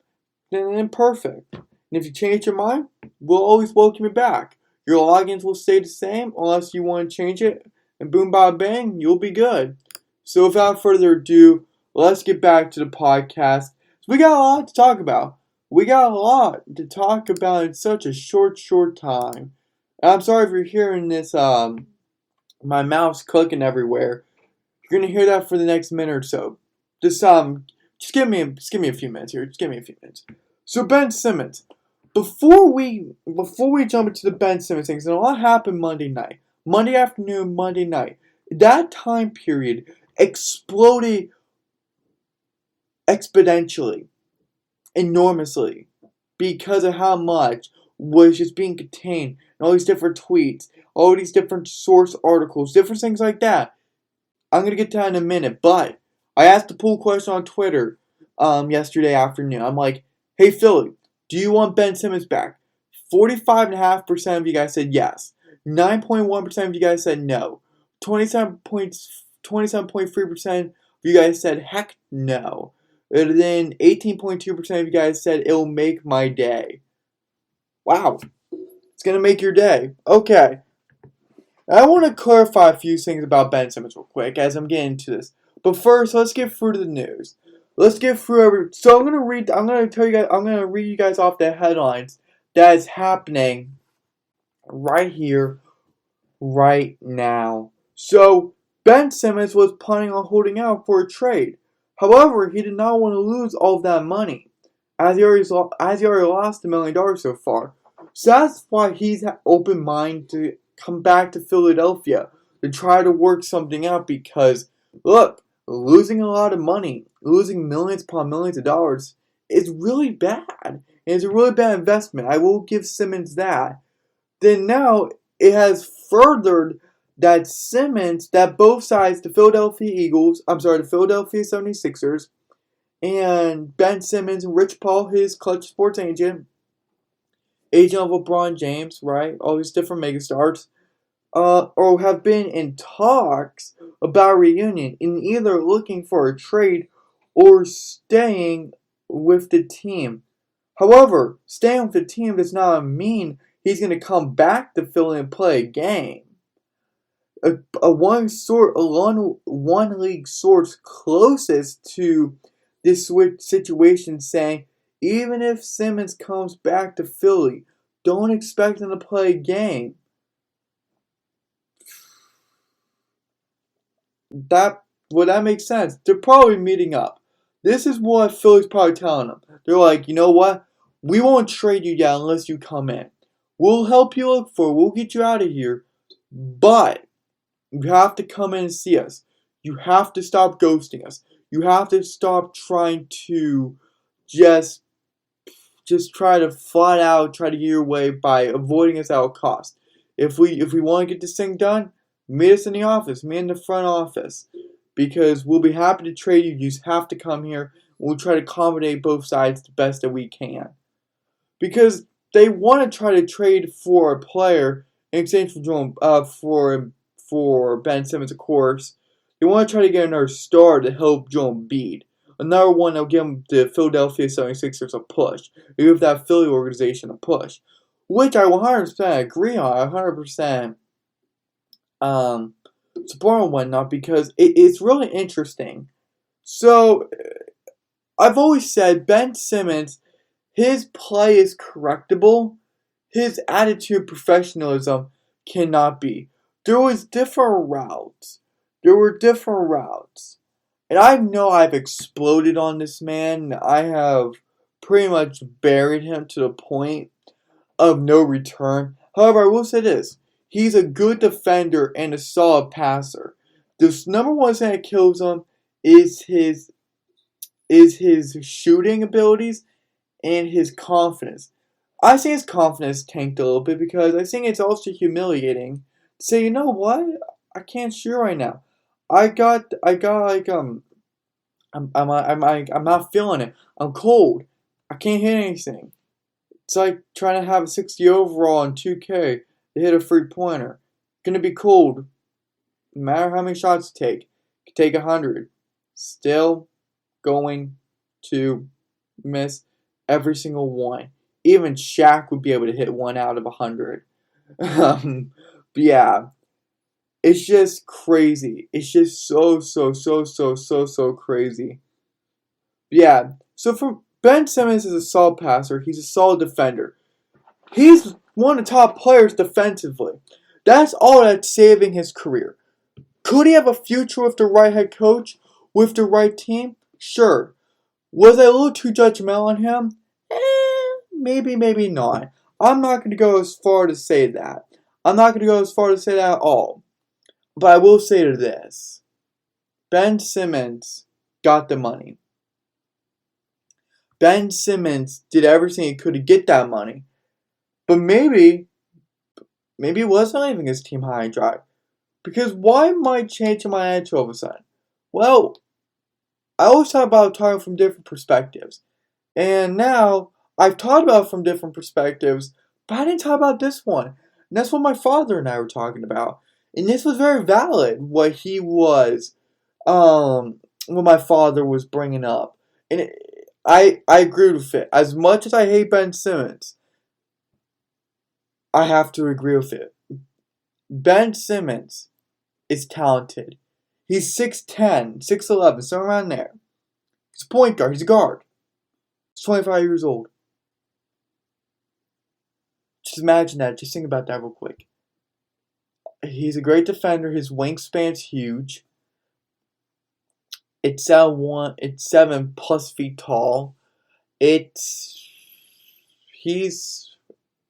Then perfect. And if you change your mind, we'll always welcome you back. Your logins will stay the same unless you want to change it. And boom, bada, bang, you'll be good. So without further ado, let's get back to the podcast. We got a lot to talk about. We got a lot to talk about in such a short time. And I'm sorry if you're hearing this, my mouse clicking everywhere. You're gonna hear that for the next minute or so. Just give me a few minutes here. Just give me a few minutes. So Ben Simmons. Before we jump into the Ben Simmons things, and a lot happened Monday night. Monday afternoon, Monday night. That time period exploded exponentially, enormously, because of how much was just being contained, and all these different tweets, all these different source articles, different things like that. I'm going to get to that in a minute, but I asked the poll question on Twitter yesterday afternoon. I'm like, hey, Philly, do you want Ben Simmons back? 45.5% of you guys said yes. 9.1% of you guys said no. 27.3% of you guys said heck no. And then 18.2% of you guys said it'll make my day. Wow. It's going to make your day. Okay. I want to clarify a few things about Ben Simmons real quick as I'm getting into this. But first, let's get through to the news. Let's get through so I'm going to read you guys off the headlines that is happening right here, right now. So, Ben Simmons was planning on holding out for a trade. However, he did not want to lose all of that money, as he already lost $1 million so far. So that's why he's open mind to come back to Philadelphia to try to work something out, because, look, losing a lot of money, losing millions upon millions of dollars is really bad. And it's a really bad investment. I will give Simmons that. Then now it has furthered that both sides, the Philadelphia 76ers, and Ben Simmons and Rich Paul, his Clutch Sports agent of LeBron James, right? All these different megastars, or have been in talks about a reunion, in either looking for a trade or staying with the team. However, staying with the team does not mean he's going to come back to Philly and play a game. One league source closest to this situation saying, even if Simmons comes back to Philly, don't expect him to play a game. That makes sense. They're probably meeting up. This is what Philly's probably telling them. They're like, you know what? We won't trade you yet unless you come in. We'll help you look for it. We'll get you out of here. But you have to come in and see us. You have to stop ghosting us. You have to stop trying to just try to flat out try to get your way by avoiding us at all costs. If we want to get this thing done, meet us in the office, meet in the front office, because we'll be happy to trade you. You just have to come here. We'll try to accommodate both sides the best that we can. Because they want to try to trade for a player in exchange for Ben Simmons, of course. They want to try to get another star to help Joel Embiid. Another one that'll give the Philadelphia 76ers a push. Give that Philly organization a push. Which I 100% agree on. 100% support and whatnot, because it's really interesting. So, I've always said Ben Simmons, his play is correctable. His attitude, professionalism cannot be. There were different routes. And I know I've exploded on this man. I have pretty much buried him to the point of no return. However, I will say this. He's a good defender and a solid passer. The number one thing that kills him is his shooting abilities and his confidence. I think his confidence tanked a little bit because I think it's also humiliating to say, you know what? I can't shoot right now. I'm not feeling it. I'm cold. I can't hit anything. It's like trying to have a 60 overall in 2K to hit a 3-pointer. Gonna be cold. No matter how many shots you take. You can take 100. Still going to miss every single one. Even Shaq would be able to hit 1 out of 100. But yeah. It's just crazy. It's just so crazy. Yeah. So for Ben Simmons is a solid passer. He's a solid defender. He's one of the top players defensively. That's all that's saving his career. Could he have a future with the right head coach? With the right team? Sure. Was I a little too judgmental on him? Maybe not. I'm not going to go as far to say that. I'm not going to go as far to say that at all. But I will say to this. Ben Simmons got the money. Ben Simmons did everything he could to get that money. But maybe Maybe it wasn't leaving his team high and dry. Because why am I changing my answer all of a sudden? Well, I always talk about talking from different perspectives. And now, I've talked about it from different perspectives, but I didn't talk about this one. And that's what my father and I were talking about. And this was very valid, what my father was bringing up. And I agree with it. As much as I hate Ben Simmons, I have to agree with it. Ben Simmons is talented. He's 6'10", 6'11", somewhere around there. He's a point guard. He's a guard. He's 25 years old. Just imagine that. Just think about that real quick. He's a great defender. His wingspan's huge. It's 7+ feet tall. He's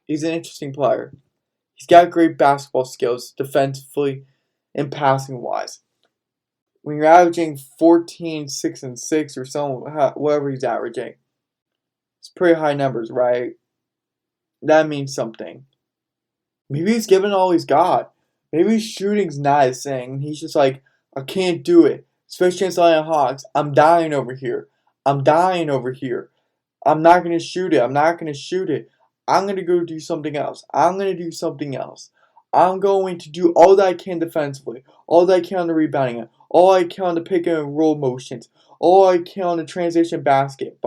an interesting player. He's got great basketball skills, defensively and passing wise. When you're averaging 14, 6, and 6 or whatever he's averaging, it's pretty high numbers, right? That means something. Maybe he's given all he's got. Maybe his shooting's not his thing. He's just like, I can't do it. Especially against the Atlanta Hawks. I'm dying over here. I'm not going to shoot it. I'm going to go do something else. I'm going to do all that I can defensively. All that I can on the rebounding. All I can on the pick and roll motions. All I can on the transition baskets.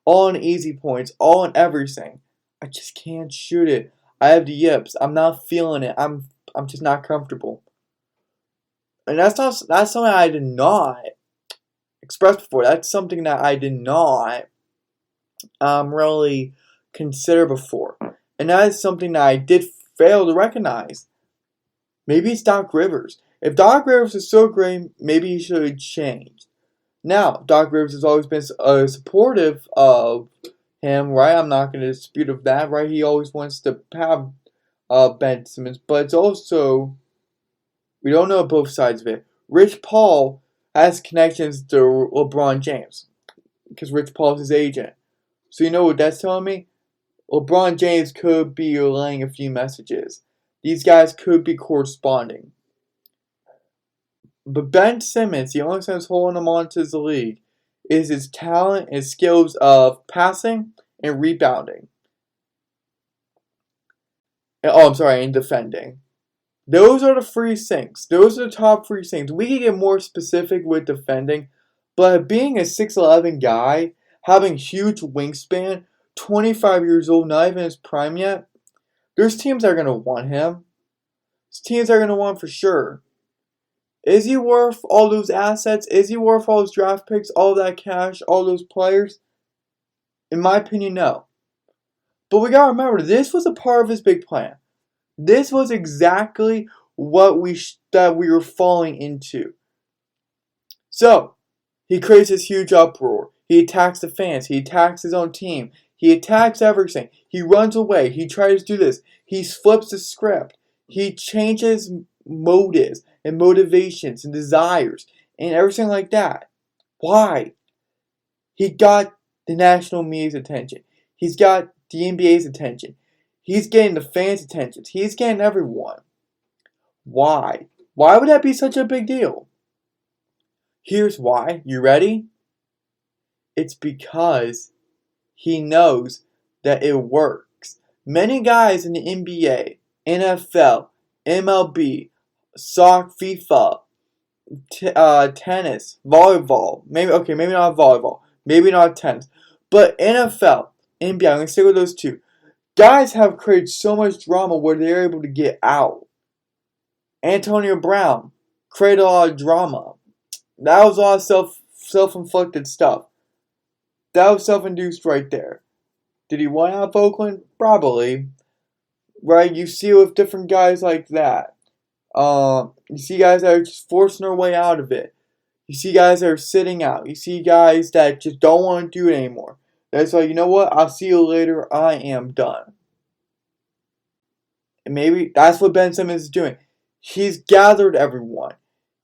All on easy points. All on everything. I just can't shoot it. I have the yips. I'm not feeling it. I'm just not comfortable. And that's something I did not express before. That's something that I did not really consider before. And that is something that I did fail to recognize. Maybe it's Doc Rivers. If Doc Rivers is so great, maybe he should change. Now, Doc Rivers has always been supportive of him, right? I'm not going to dispute of that, right? He always wants to have Ben Simmons, but it's also, we don't know both sides of it. Rich Paul has connections to LeBron James because Rich Paul's his agent. So you know what that's telling me? LeBron James could be relaying a few messages. These guys could be corresponding. But Ben Simmons, the only thing that's holding him on to the league is his talent and skills of passing and rebounding. And defending. Those are the three things. Those are the top three things. We can get more specific with defending, but being a 6'11" guy, having huge wingspan, 25 years old, not even his prime yet, there's teams that are going to want him. There's teams that are going to want him for sure. Is he worth all those assets? Is he worth all those draft picks, all that cash, all those players? In my opinion, no. But we gotta remember, this was a part of his big plan. This was exactly what we were falling into. So, he creates this huge uproar. He attacks the fans. He attacks his own team. He attacks everything. He runs away. He tries to do this. He flips the script. He changes motives and motivations and desires and everything like that. Why? He got the national media's attention. He's got the NBA's attention. He's getting the fans' attention. He's getting everyone. Why? Why would that be such a big deal? Here's why. You ready? It's because he knows that it works. Many guys in the NBA, NFL, MLB, soccer, FIFA, tennis, volleyball. Maybe not volleyball. Maybe not tennis. But NFL, NBA, I'm going to stick with those two. Guys have created so much drama where they're able to get out. Antonio Brown created a lot of drama. That was a lot of self-inflicted stuff. That was self-induced right there. Did he want out of Oakland? Probably. Right? You see it with different guys like that. You see guys that are just forcing their way out of it. You see guys that are sitting out. You see guys that just don't want to do it anymore. That's like, you know what? I'll see you later. I am done. And maybe that's what Ben Simmons is doing. He's gathered everyone.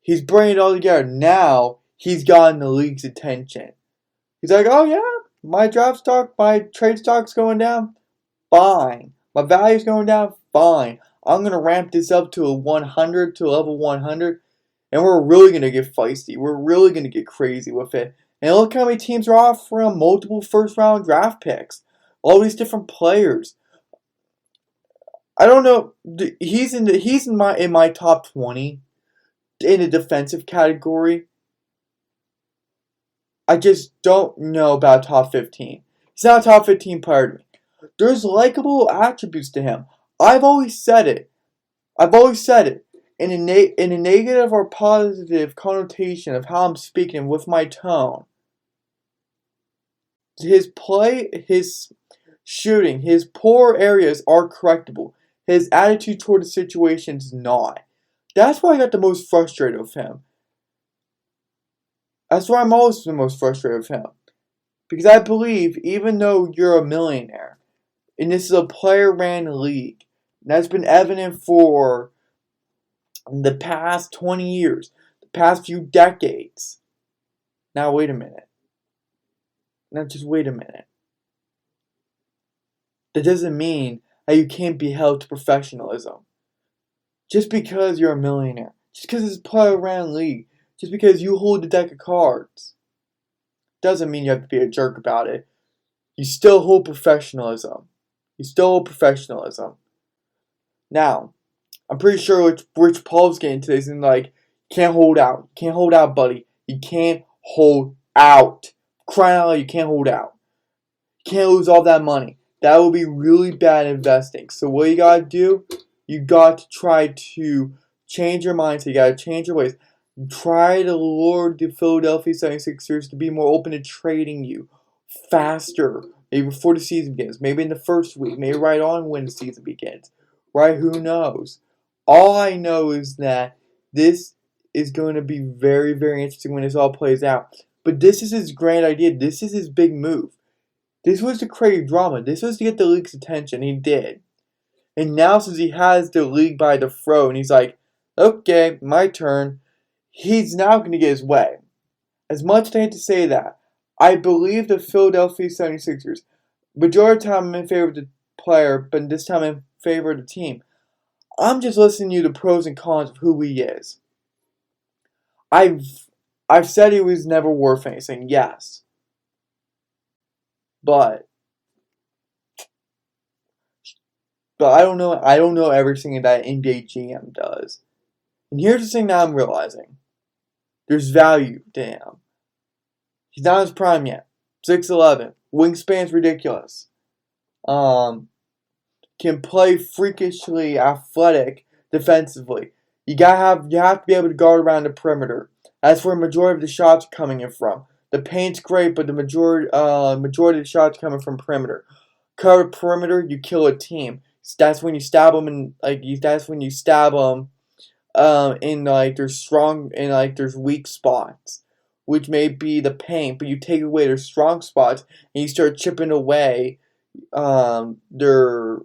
He's bringing it all together. Now, he's gotten the league's attention. He's like, oh yeah, my trade stock's going down. Fine. My value's going down. Fine. fine. I'm going to ramp this up to a 100, to level 100, and we're really going to get feisty. We're really going to get crazy with it. And look how many teams are offering multiple first-round draft picks. All these different players. I don't know. He's in my top 20 in the defensive category. I just don't know about top 15. He's not a top 15 player to me. There's likable attributes to him. I've always said it. In a negative or positive connotation of how I'm speaking with my tone. His play, his shooting, his poor areas are correctable. His attitude toward the situation is not. That's why I got the most frustrated with him. That's why I'm always the most frustrated with him. Because I believe, even though you're a millionaire, and this is a player-ran league, that's been evident for the past 20 years, the past few decades. Now, wait a minute. Now, just wait a minute. That doesn't mean that you can't be held to professionalism. Just because you're a millionaire, just because it's a player-ran league, just because you hold a deck of cards, doesn't mean you have to be a jerk about it. You still hold professionalism. Now, I'm pretty sure Rich Paul's getting to this and like, can't hold out. Can't hold out, buddy. You can't hold out. Crying out loud, you can't hold out. You can't lose all that money. That will be really bad investing. So what you gotta do, you got to try to change your mindset. You gotta change your ways. Try to lure the Philadelphia 76ers to be more open to trading you faster. Maybe before the season begins. Maybe in the first week. Maybe right on when the season begins. Right? Who knows? All I know is that this is going to be very, very interesting when this all plays out. But this is his grand idea. This is his big move. This was to create drama. This was to get the league's attention. He did. And now since he has the league by the throat, and he's like, okay, my turn. He's now going to get his way. As much as I hate to say that, I believe the Philadelphia 76ers, majority of the time I'm in favor of the player, but this time I'm in favor of the team. I'm just listening to you the pros and cons of who he is. I've said he was never worth anything, yes. But I don't know everything that NBA GM does. And here's the thing that I'm realizing. There's value to him. He's not in his prime yet. 6'11". Wingspan's ridiculous. Can play freakishly athletic defensively. You have to be able to guard around the perimeter. That's where the majority of the shots are coming in from. The paint's great, but the majority of the shots are coming from perimeter. Cover perimeter, you kill a team. That's when you stab them in there's weak spots, which may be the paint, but you take away their strong spots and you start chipping away their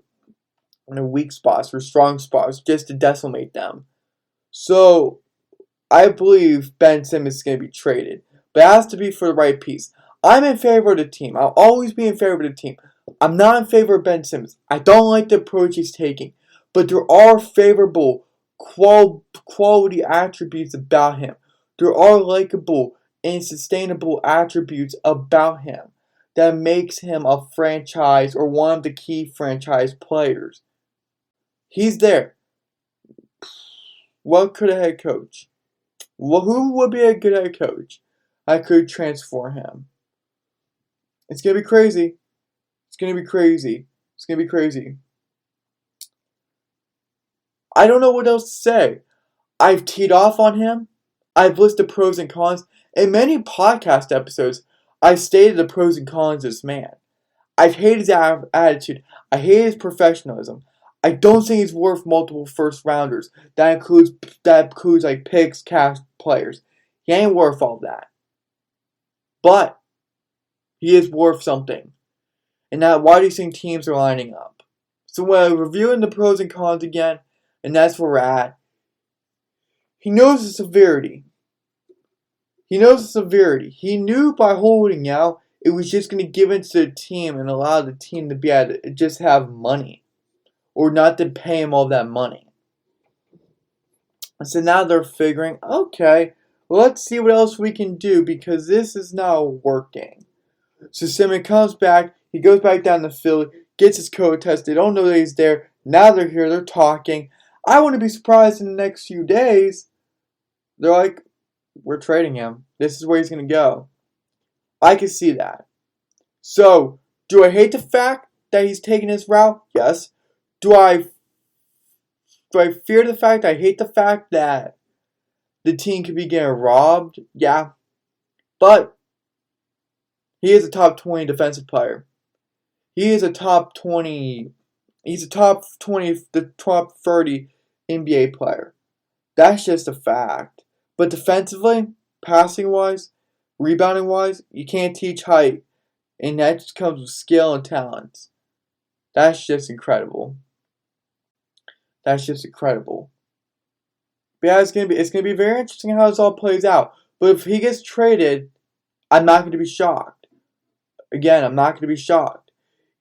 weak spots or strong spots just to decimate them. So I believe Ben Simmons is going to be traded, but it has to be for the right piece. I'm in favor of the team. I'll always be in favor of the team. I'm not in favor of Ben Simmons. I don't like the approach he's taking, but there are favorable quality attributes about him. There are likable and sustainable attributes about him that makes him a franchise or one of the key franchise players. He's there. What could a head coach? Well, who would be a good head coach? I could transform him. It's going to be crazy. I don't know what else to say. I've teed off on him. I've listed pros and cons. In many podcast episodes, I've stated the pros and cons of this man. I've hated his attitude. I hate his professionalism. I don't think he's worth multiple first rounders. That includes like picks, cash players. He ain't worth all that. But he is worth something. And now, why do you think teams are lining up? So we're reviewing the pros and cons again, and that's where we're at. He knows the severity. He knew by holding out, it was just going to give it to the team and allow the team to be able to just have money. or not to pay him all that money. And so now they're figuring, okay, let's see what else we can do because this is not working. So Simmons comes back, he goes back down to Philly, gets his code test. They don't know that he's there. Now they're here, they're talking. I wouldn't be surprised in the next few days. They're like, we're trading him. This is where he's going to go. I can see that. So, do I hate the fact that he's taking this route? Yes. Do I fear the fact? I hate the fact that the team could be getting robbed? Yeah. But he is a top 20 defensive player. He is a top 20. He's a top 20, the top 30 NBA player. That's just a fact. But defensively, passing-wise, rebounding-wise, you can't teach height. And that just comes with skill and talent. That's just incredible. That's just incredible. But yeah, it's gonna be very interesting how this all plays out. But if he gets traded, I'm not gonna be shocked. Again, I'm not gonna be shocked.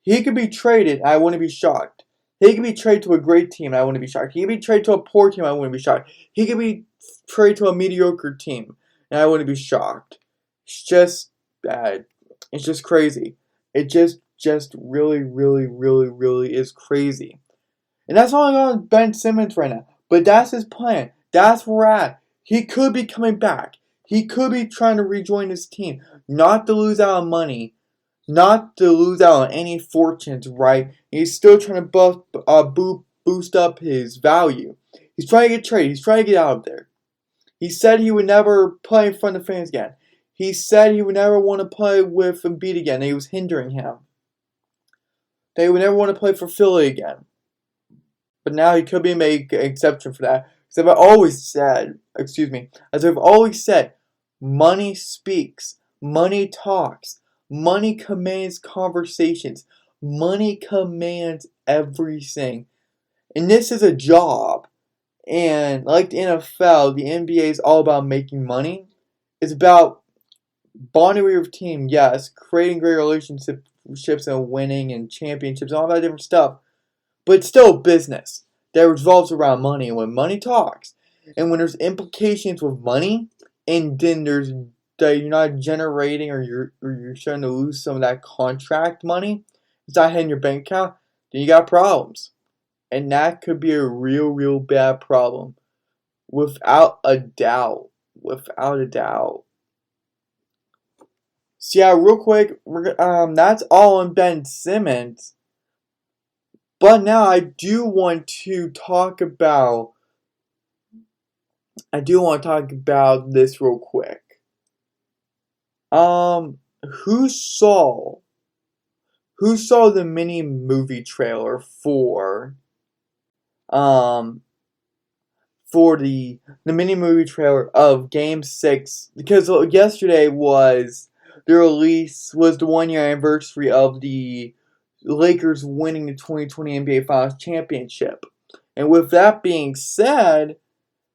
He could be traded, I wouldn't be shocked. He could be traded to a great team, I wouldn't be shocked. He could be traded to a poor team, I wouldn't be shocked. He could be traded to a mediocre team, and I wouldn't be shocked. It's just bad. It's just crazy. It just really, really, really, really is crazy. And that's all I got on Ben Simmons right now. But that's his plan. That's where we're at. He could be coming back. He could be trying to rejoin his team. Not to lose out on money. Not to lose out on any fortunes, right? He's still trying to boost up his value. He's trying to get traded. He's trying to get out of there. He said he would never play in front of fans again. He said he would never want to play with Embiid again. That he was hindering him. That he would never want to play for Philly again. But now he could be made an exception for that. As I've always said, money speaks. Money talks. Money commands conversations. Money commands everything. And this is a job. And like the NFL, the NBA is all about making money. It's about bonding with your team, yes, creating great relationships and winning and championships and all that different stuff. But it's still business that revolves around money. And when money talks, and when there's implications with money, and then there's that you're not generating or you're starting to lose some of that contract money, it's not hitting your bank account, then you got problems. And that could be a real, real bad problem. Without a doubt. Without a doubt. So yeah, real quick, that's all on Ben Simmons. But now I do want to talk about this real quick. Who saw the mini movie trailer for the mini movie trailer of Game 6? Because yesterday was the 1 year anniversary of the Lakers winning the 2020 NBA Finals championship. And with that being said,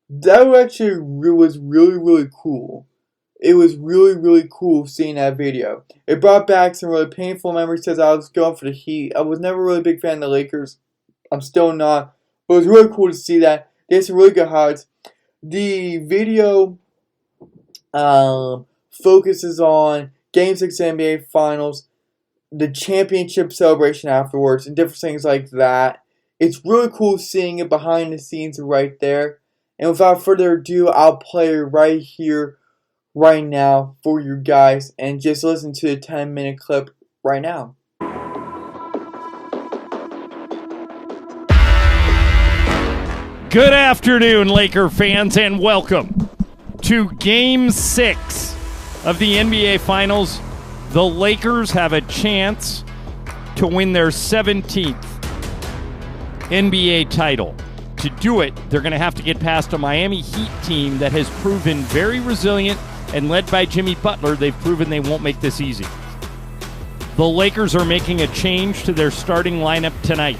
that actually was really, really cool. It was really, really cool seeing that video. It brought back some really painful memories because I was going for the Heat. I was never really a big fan of the Lakers. I'm still not. But it was really cool to see that. They had some really good highlights. The video focuses on Game 6 NBA Finals, the championship celebration afterwards, and different things like that. It's really cool seeing it behind the scenes right there. And without further ado, I'll play it right here, right now, for you guys. And just listen to the 10-minute clip right now. Good afternoon, Laker fans, and welcome to Game 6 of the NBA Finals. The Lakers have a chance to win their 17th NBA title. To do it, they're going to have to get past a Miami Heat team that has proven very resilient, and led by Jimmy Butler, they've proven they won't make this easy. The Lakers are making a change to their starting lineup tonight.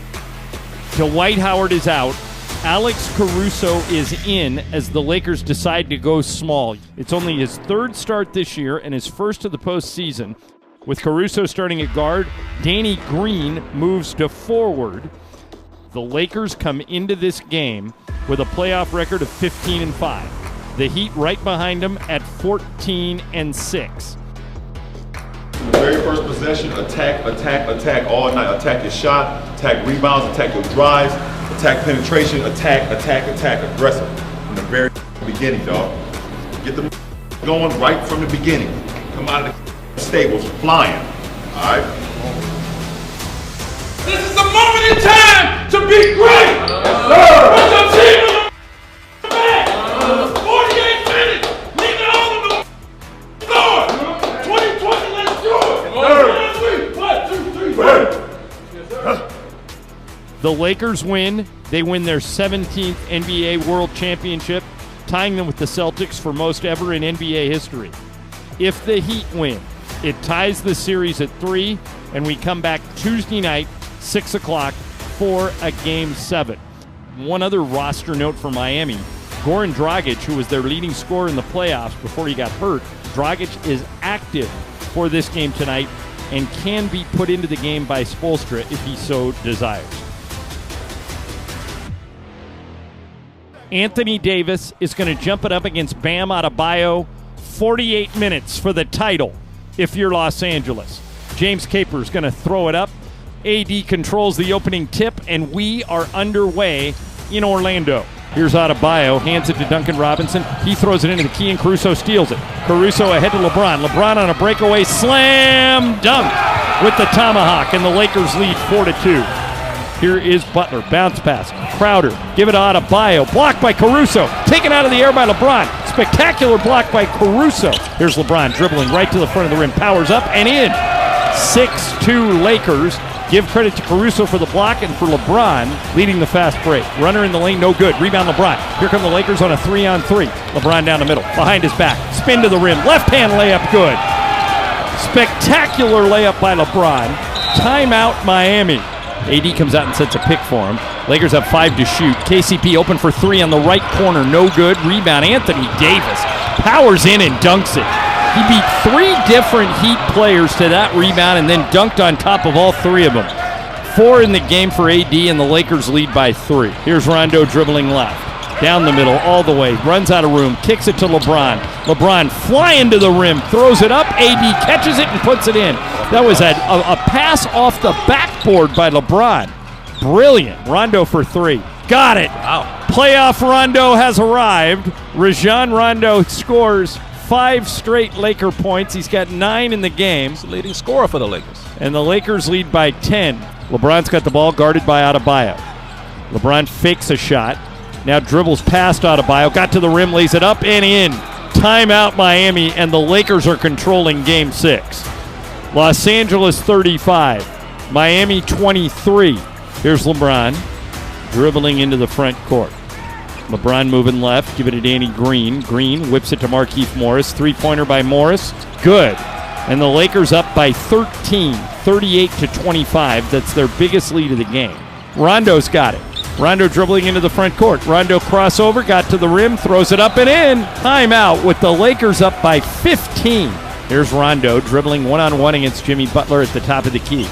Dwight Howard is out. Alex Caruso is in as the Lakers decide to go small. It's only his third start this year and his first of the postseason. With Caruso starting at guard, Danny Green moves to forward. The Lakers come into this game with a playoff record of 15-5. The Heat right behind them at 14-6. Very first possession, attack all night. Attack your shot, attack rebounds, attack your drives, attack penetration, attack, aggressive. From the very beginning, dog. Get them going right from the beginning. Come out of the stables flying, all right? This is the moment in time to be great! Yes, sir! Put your team on the back! 48 minutes! Leave it all on the floor! 2020, let's do it! 1, 2, 3. The Lakers win. They win their 17th NBA World Championship, tying them with the Celtics for most ever in NBA history. If the Heat win, it ties the series at 3, and we come back Tuesday night, 6 o'clock, for a Game 7. One other roster note for Miami. Goran Dragic, who was their leading scorer in the playoffs before he got hurt, Dragic is active for this game tonight and can be put into the game by Spoelstra if he so desires. Anthony Davis is going to jump it up against Bam Adebayo. 48 minutes for the title if you're Los Angeles. James Caper is going to throw it up. AD controls the opening tip, and we are underway in Orlando. Here's Adebayo, hands it to Duncan Robinson. He throws it into the key, and Caruso steals it. Caruso ahead to LeBron. LeBron on a breakaway slam dunk with the tomahawk, and the Lakers lead 4-2. Here is Butler, bounce pass. Crowder, give it to Adebayo. Blocked by Caruso. Taken out of the air by LeBron. Spectacular block by Caruso. Here's LeBron dribbling right to the front of the rim. Powers up and in. 6-2 Lakers. Give credit to Caruso for the block and for LeBron leading the fast break. Runner in the lane, no good. Rebound LeBron. Here come the Lakers on a 3-on-3. LeBron down the middle. Behind his back. Spin to the rim. Left-hand layup, good. Spectacular layup by LeBron. Timeout Miami. AD comes out and sets a pick for him. Lakers have 5 to shoot. KCP open for 3 on the right corner. No good. Rebound. Anthony Davis powers in and dunks it. He beat 3 different Heat players to that rebound and then dunked on top of all 3 of them. 4 in the game for AD, and the Lakers lead by 3. Here's Rondo dribbling left. Down the middle, all the way. Runs out of room. Kicks it to LeBron. LeBron flying to the rim. Throws it up. AD catches it and puts it in. That was a pass off the backboard by LeBron. Brilliant. Rondo for 3. Got it. Wow. Playoff Rondo has arrived. Rajon Rondo scores 5 straight Laker points. He's got 9 in the game. He's the leading scorer for the Lakers. And the Lakers lead by 10. LeBron's got the ball guarded by Adebayo. LeBron fakes a shot. Now dribbles past Adebayo. Got to the rim, lays it up and in. Timeout Miami, and the Lakers are controlling Game 6. Los Angeles 35. Miami 23. Here's LeBron dribbling into the front court. LeBron moving left, give it to Danny Green. Green whips it to Markieff Morris. 3-pointer by Morris. Good. And the Lakers up by 13, 38-25. That's their biggest lead of the game. Rondo's got it. Rondo dribbling into the front court. Rondo crossover, got to the rim, throws it up and in. Timeout with the Lakers up by 15. Here's Rondo dribbling one-on-one against Jimmy Butler at the top of the key.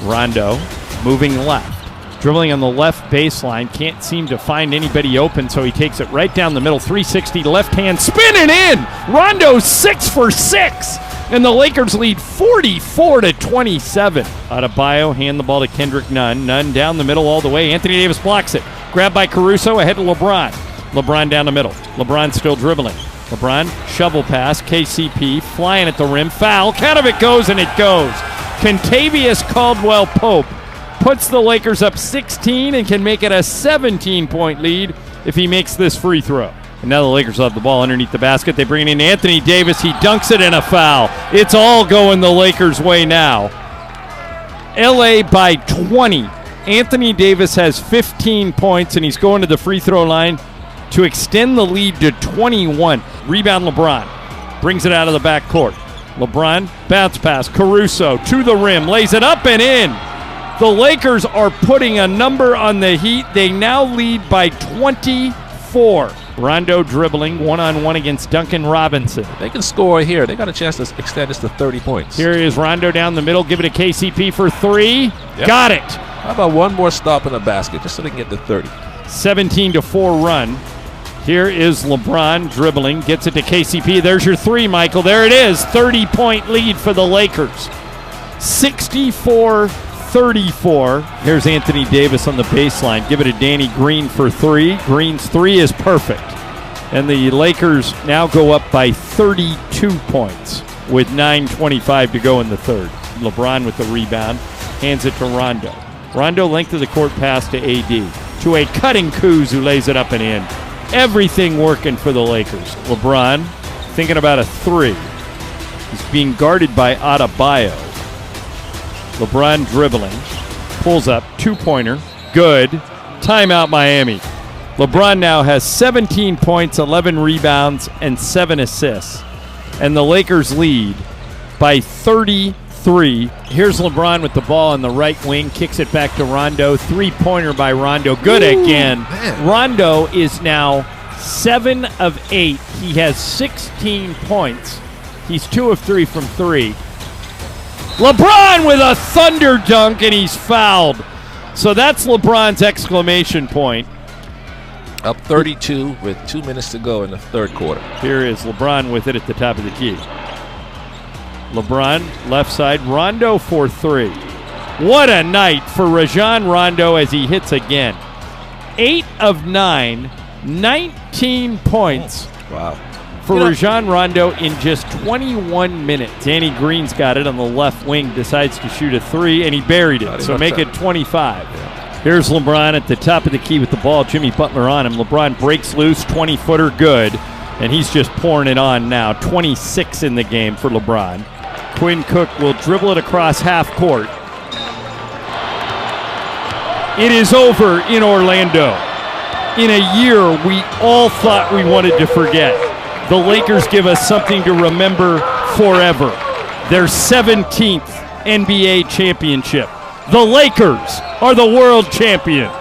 Rondo moving left. Dribbling on the left baseline, can't seem to find anybody open, so he takes it right down the middle. 360 left hand, spinning in. Rondo 6 for 6, and the Lakers lead 44-27. Adebayo hand the ball to Kendrick Nunn. Nunn down the middle all the way. Anthony Davis blocks it. Grabbed by Caruso, ahead to LeBron. LeBron down the middle. LeBron still dribbling. LeBron shovel pass. KCP flying at the rim. Foul. Count of it goes, and it goes. Kentavious Caldwell-Pope puts the Lakers up 16 and can make it a 17-point lead if he makes this free throw. And now the Lakers have the ball underneath the basket. They bring in Anthony Davis. He dunks it in a foul. It's all going the Lakers' way now. LA by 20. Anthony Davis has 15 points, and he's going to the free throw line to extend the lead to 21. Rebound LeBron. Brings it out of the backcourt. LeBron, bounce pass. Caruso to the rim. Lays it up and in. The Lakers are putting a number on the Heat. They now lead by 24. Rondo dribbling one-on-one against Duncan Robinson. They can score here. They got a chance to extend this to 30 points. Here is Rondo down the middle. Give it to KCP for 3. Yep. Got it. How about one more stop in the basket just so they can get to 30? 17-4 run. Here is LeBron dribbling, gets it to KCP. There's your three, Michael. There it is. 30-point lead for the Lakers. 64-34. Here's Anthony Davis on the baseline. Give it to Danny Green for three. Green's three is perfect. And the Lakers now go up by 32 points with 9:25 to go in the third. LeBron with the rebound. Hands it to Rondo. Rondo length of the court pass to AD. To a cutting Kuz who lays it up and in. Everything working for the Lakers. LeBron thinking about a three. He's being guarded by Adebayo. LeBron dribbling. Pulls up. Two-pointer. Good. Timeout Miami. LeBron now has 17 points, 11 rebounds, and 7 assists. And the Lakers lead by 33. Here's LeBron with the ball on the right wing. Kicks it back to Rondo. Three-pointer by Rondo. Good again. Man. Rondo is now 7 of 8. He has 16 points. He's 2 of 3 from 3. LeBron with a thunder dunk, and he's fouled. So that's LeBron's exclamation point. Up 32 with 2 minutes to go in the third quarter. Here is LeBron with it at the top of the key. LeBron, left side, Rondo for three. What a night for Rajon Rondo as he hits again. 8 of 9, 19 points Wow. for Rajon Rondo in just 21 minutes. Danny Green's got it on the left wing, decides to shoot a three, and he buried it. So make it 25. Here's LeBron at the top of the key with the ball. Jimmy Butler on him. LeBron breaks loose, 20-footer, good. And he's just pouring it on now. 26 in the game for LeBron. Quinn Cook will dribble it across half court. It is over in Orlando. In a year we all thought we wanted to forget. The Lakers give us something to remember forever. Their 17th NBA championship. The Lakers are the world champions.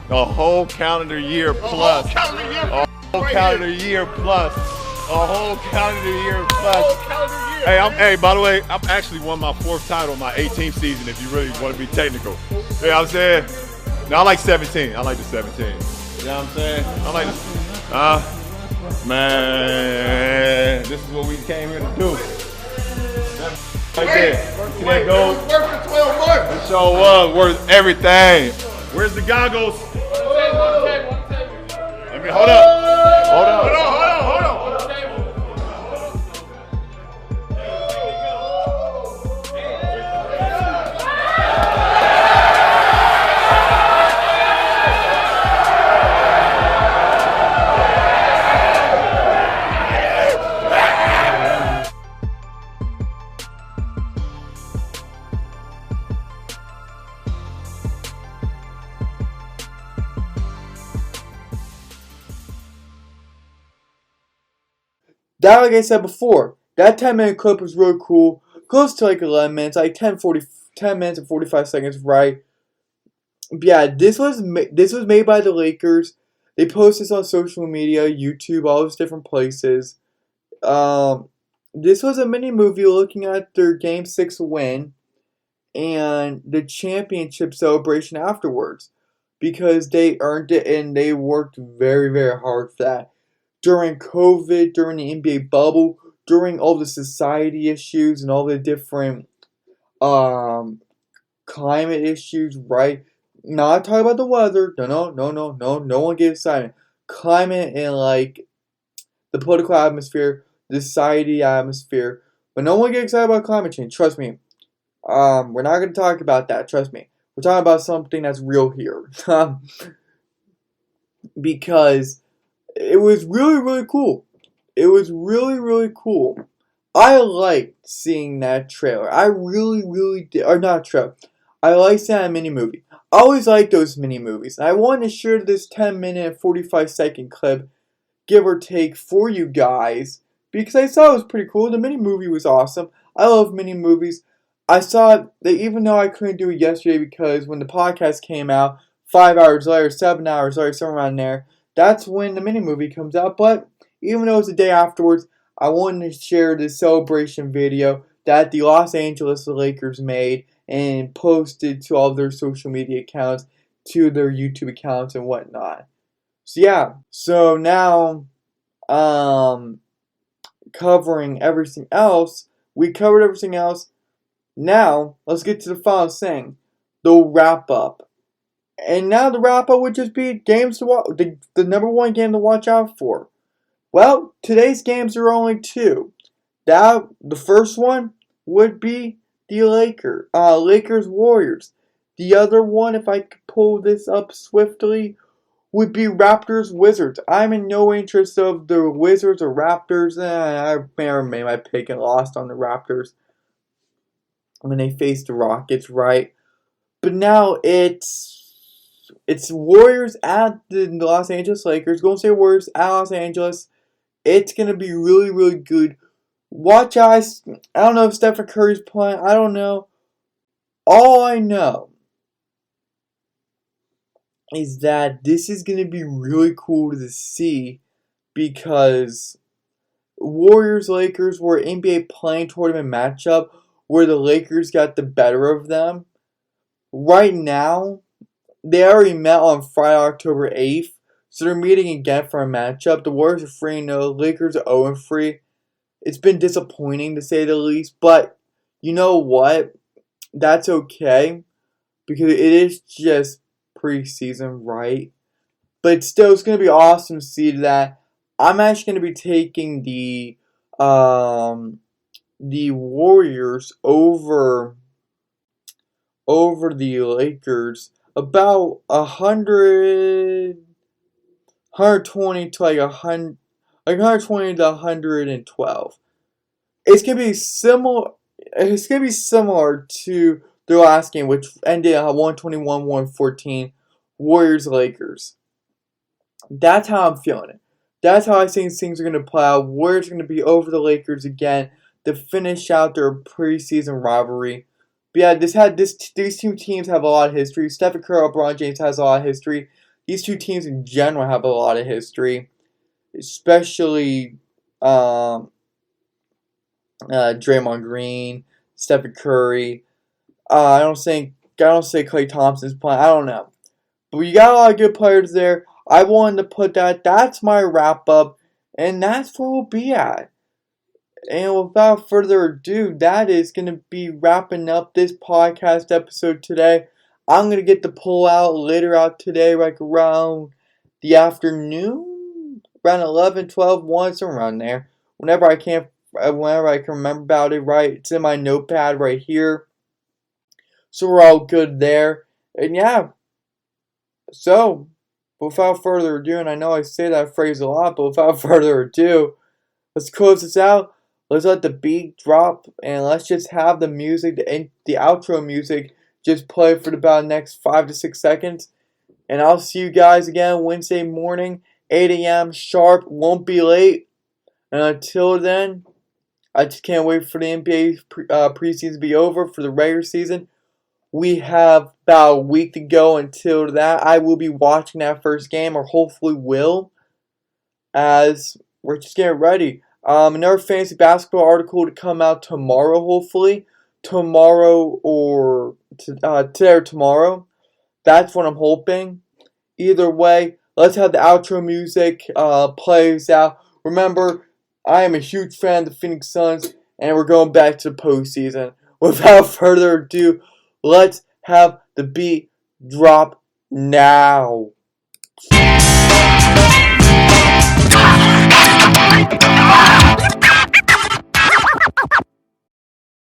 A whole calendar year plus. A whole calendar year plus. A whole calendar year plus. Hey, by the way, I'm actually won my 4th title my 18th season if you really want to be technical. You know what I'm saying? No, I like 17. I like the 17. You know what I'm saying? I like the, man, this is what we came here to do. Right there. See that goal? Worth for 12 months. It sure was worth everything. Where's the goggles? Let me hold up. Hold on. That, like I said before, that 10-minute clip was really cool. close to like 11 minutes, like 10 minutes and 45 seconds, right? But yeah, this was made by the Lakers. They post this on social media, YouTube, all those different places. This was a mini movie looking at their Game 6 win and the championship celebration afterwards, because they earned it and they worked very, very hard for that. During COVID, during the NBA bubble, during all the society issues and all the different climate issues, right? Not talking about the weather. No one gets excited. Climate and like the political atmosphere, the society atmosphere. But no one gets excited about climate change. Trust me. We're not going to talk about that. Trust me. We're talking about something that's real here. Because it was really, really cool. It was really, really cool. I liked seeing that trailer. I really, really did. Or not trailer. I liked seeing that mini movie. I always like those mini movies. I wanted to share this 10-minute and 45-second clip, give or take, for you guys, because I saw it was pretty cool. The mini movie was awesome. I love mini movies. I saw that even though I couldn't do it yesterday because when the podcast came out, 5 hours later, 7 hours later, somewhere around there, that's when the mini movie comes out. But even though it's a day afterwards, I wanted to share this celebration video that the Los Angeles Lakers made and posted to all of their social media accounts, to their YouTube accounts and whatnot. So yeah, so now covering everything else, we covered everything else. Now let's get to the final thing, the wrap up. And now the wrap up would just be games to watch, the number one game to watch out for. Well, today's games are only two. The first one would be the Lakers Warriors. The other one, if I could pull this up swiftly, would be Raptors Wizards. I'm in no interest of the Wizards or Raptors. I may or may my pick and lost on the Raptors when they faced the Rockets, right? But now it's Warriors at the Los Angeles Lakers. Golden State Warriors at Los Angeles. It's going to be really, really good. Watch out. I don't know if Stephen Curry's playing. I don't know. All I know is that this is going to be really cool to see, because Warriors-Lakers were an NBA playing tournament matchup where the Lakers got the better of them. Right now, they already met on Friday, October 8th. So they're meeting again for a matchup. The Warriors are 3-0. Lakers are 0-3. It's been disappointing, to say the least. But you know what? That's okay, because it is just preseason, right? But still, it's going to be awesome to see that. I'm actually going to be taking the Warriors over the Lakers about 120 to like 120 to 112. It's gonna be similar. It's gonna be similar to the last game, which ended at 121-114, Warriors Lakers. That's how I'm feeling it. That's how I think things are gonna play out. Warriors are gonna be over the Lakers again to finish out their preseason rivalry. But yeah, these two teams have a lot of history. Stephen Curry, LeBron James has a lot of history. These two teams in general have a lot of history, especially Draymond Green, Stephen Curry. I don't say Klay Thompson's playing. I don't know, but you got a lot of good players there. I wanted to put that. That's my wrap up, and that's where we'll be at. And without further ado, that is going to be wrapping up this podcast episode today. I'm going to get the pull out later out today, like around the afternoon, around 11, 12, 1, somewhere around there. Whenever I can remember about it, right? It's in my notepad right here. So we're all good there. And yeah, so without further ado, and I know I say that phrase a lot, but without further ado, let's close this out. Let's let the beat drop, and let's just have the music, the outro music, just play for about the next 5 to 6 seconds. And I'll see you guys again Wednesday morning, 8 a.m. sharp. Won't be late. And until then, I just can't wait for the NBA preseason to be over for the regular season. We have about a week to go until that. I will be watching that first game, or hopefully will, as we're just getting ready. Another fantasy basketball article to come out tomorrow, hopefully. Tomorrow or today or tomorrow. That's what I'm hoping. Either way, let's have the outro music plays out. Remember, I am a huge fan of the Phoenix Suns, and we're going back to the postseason. Without further ado, let's have the beat drop now.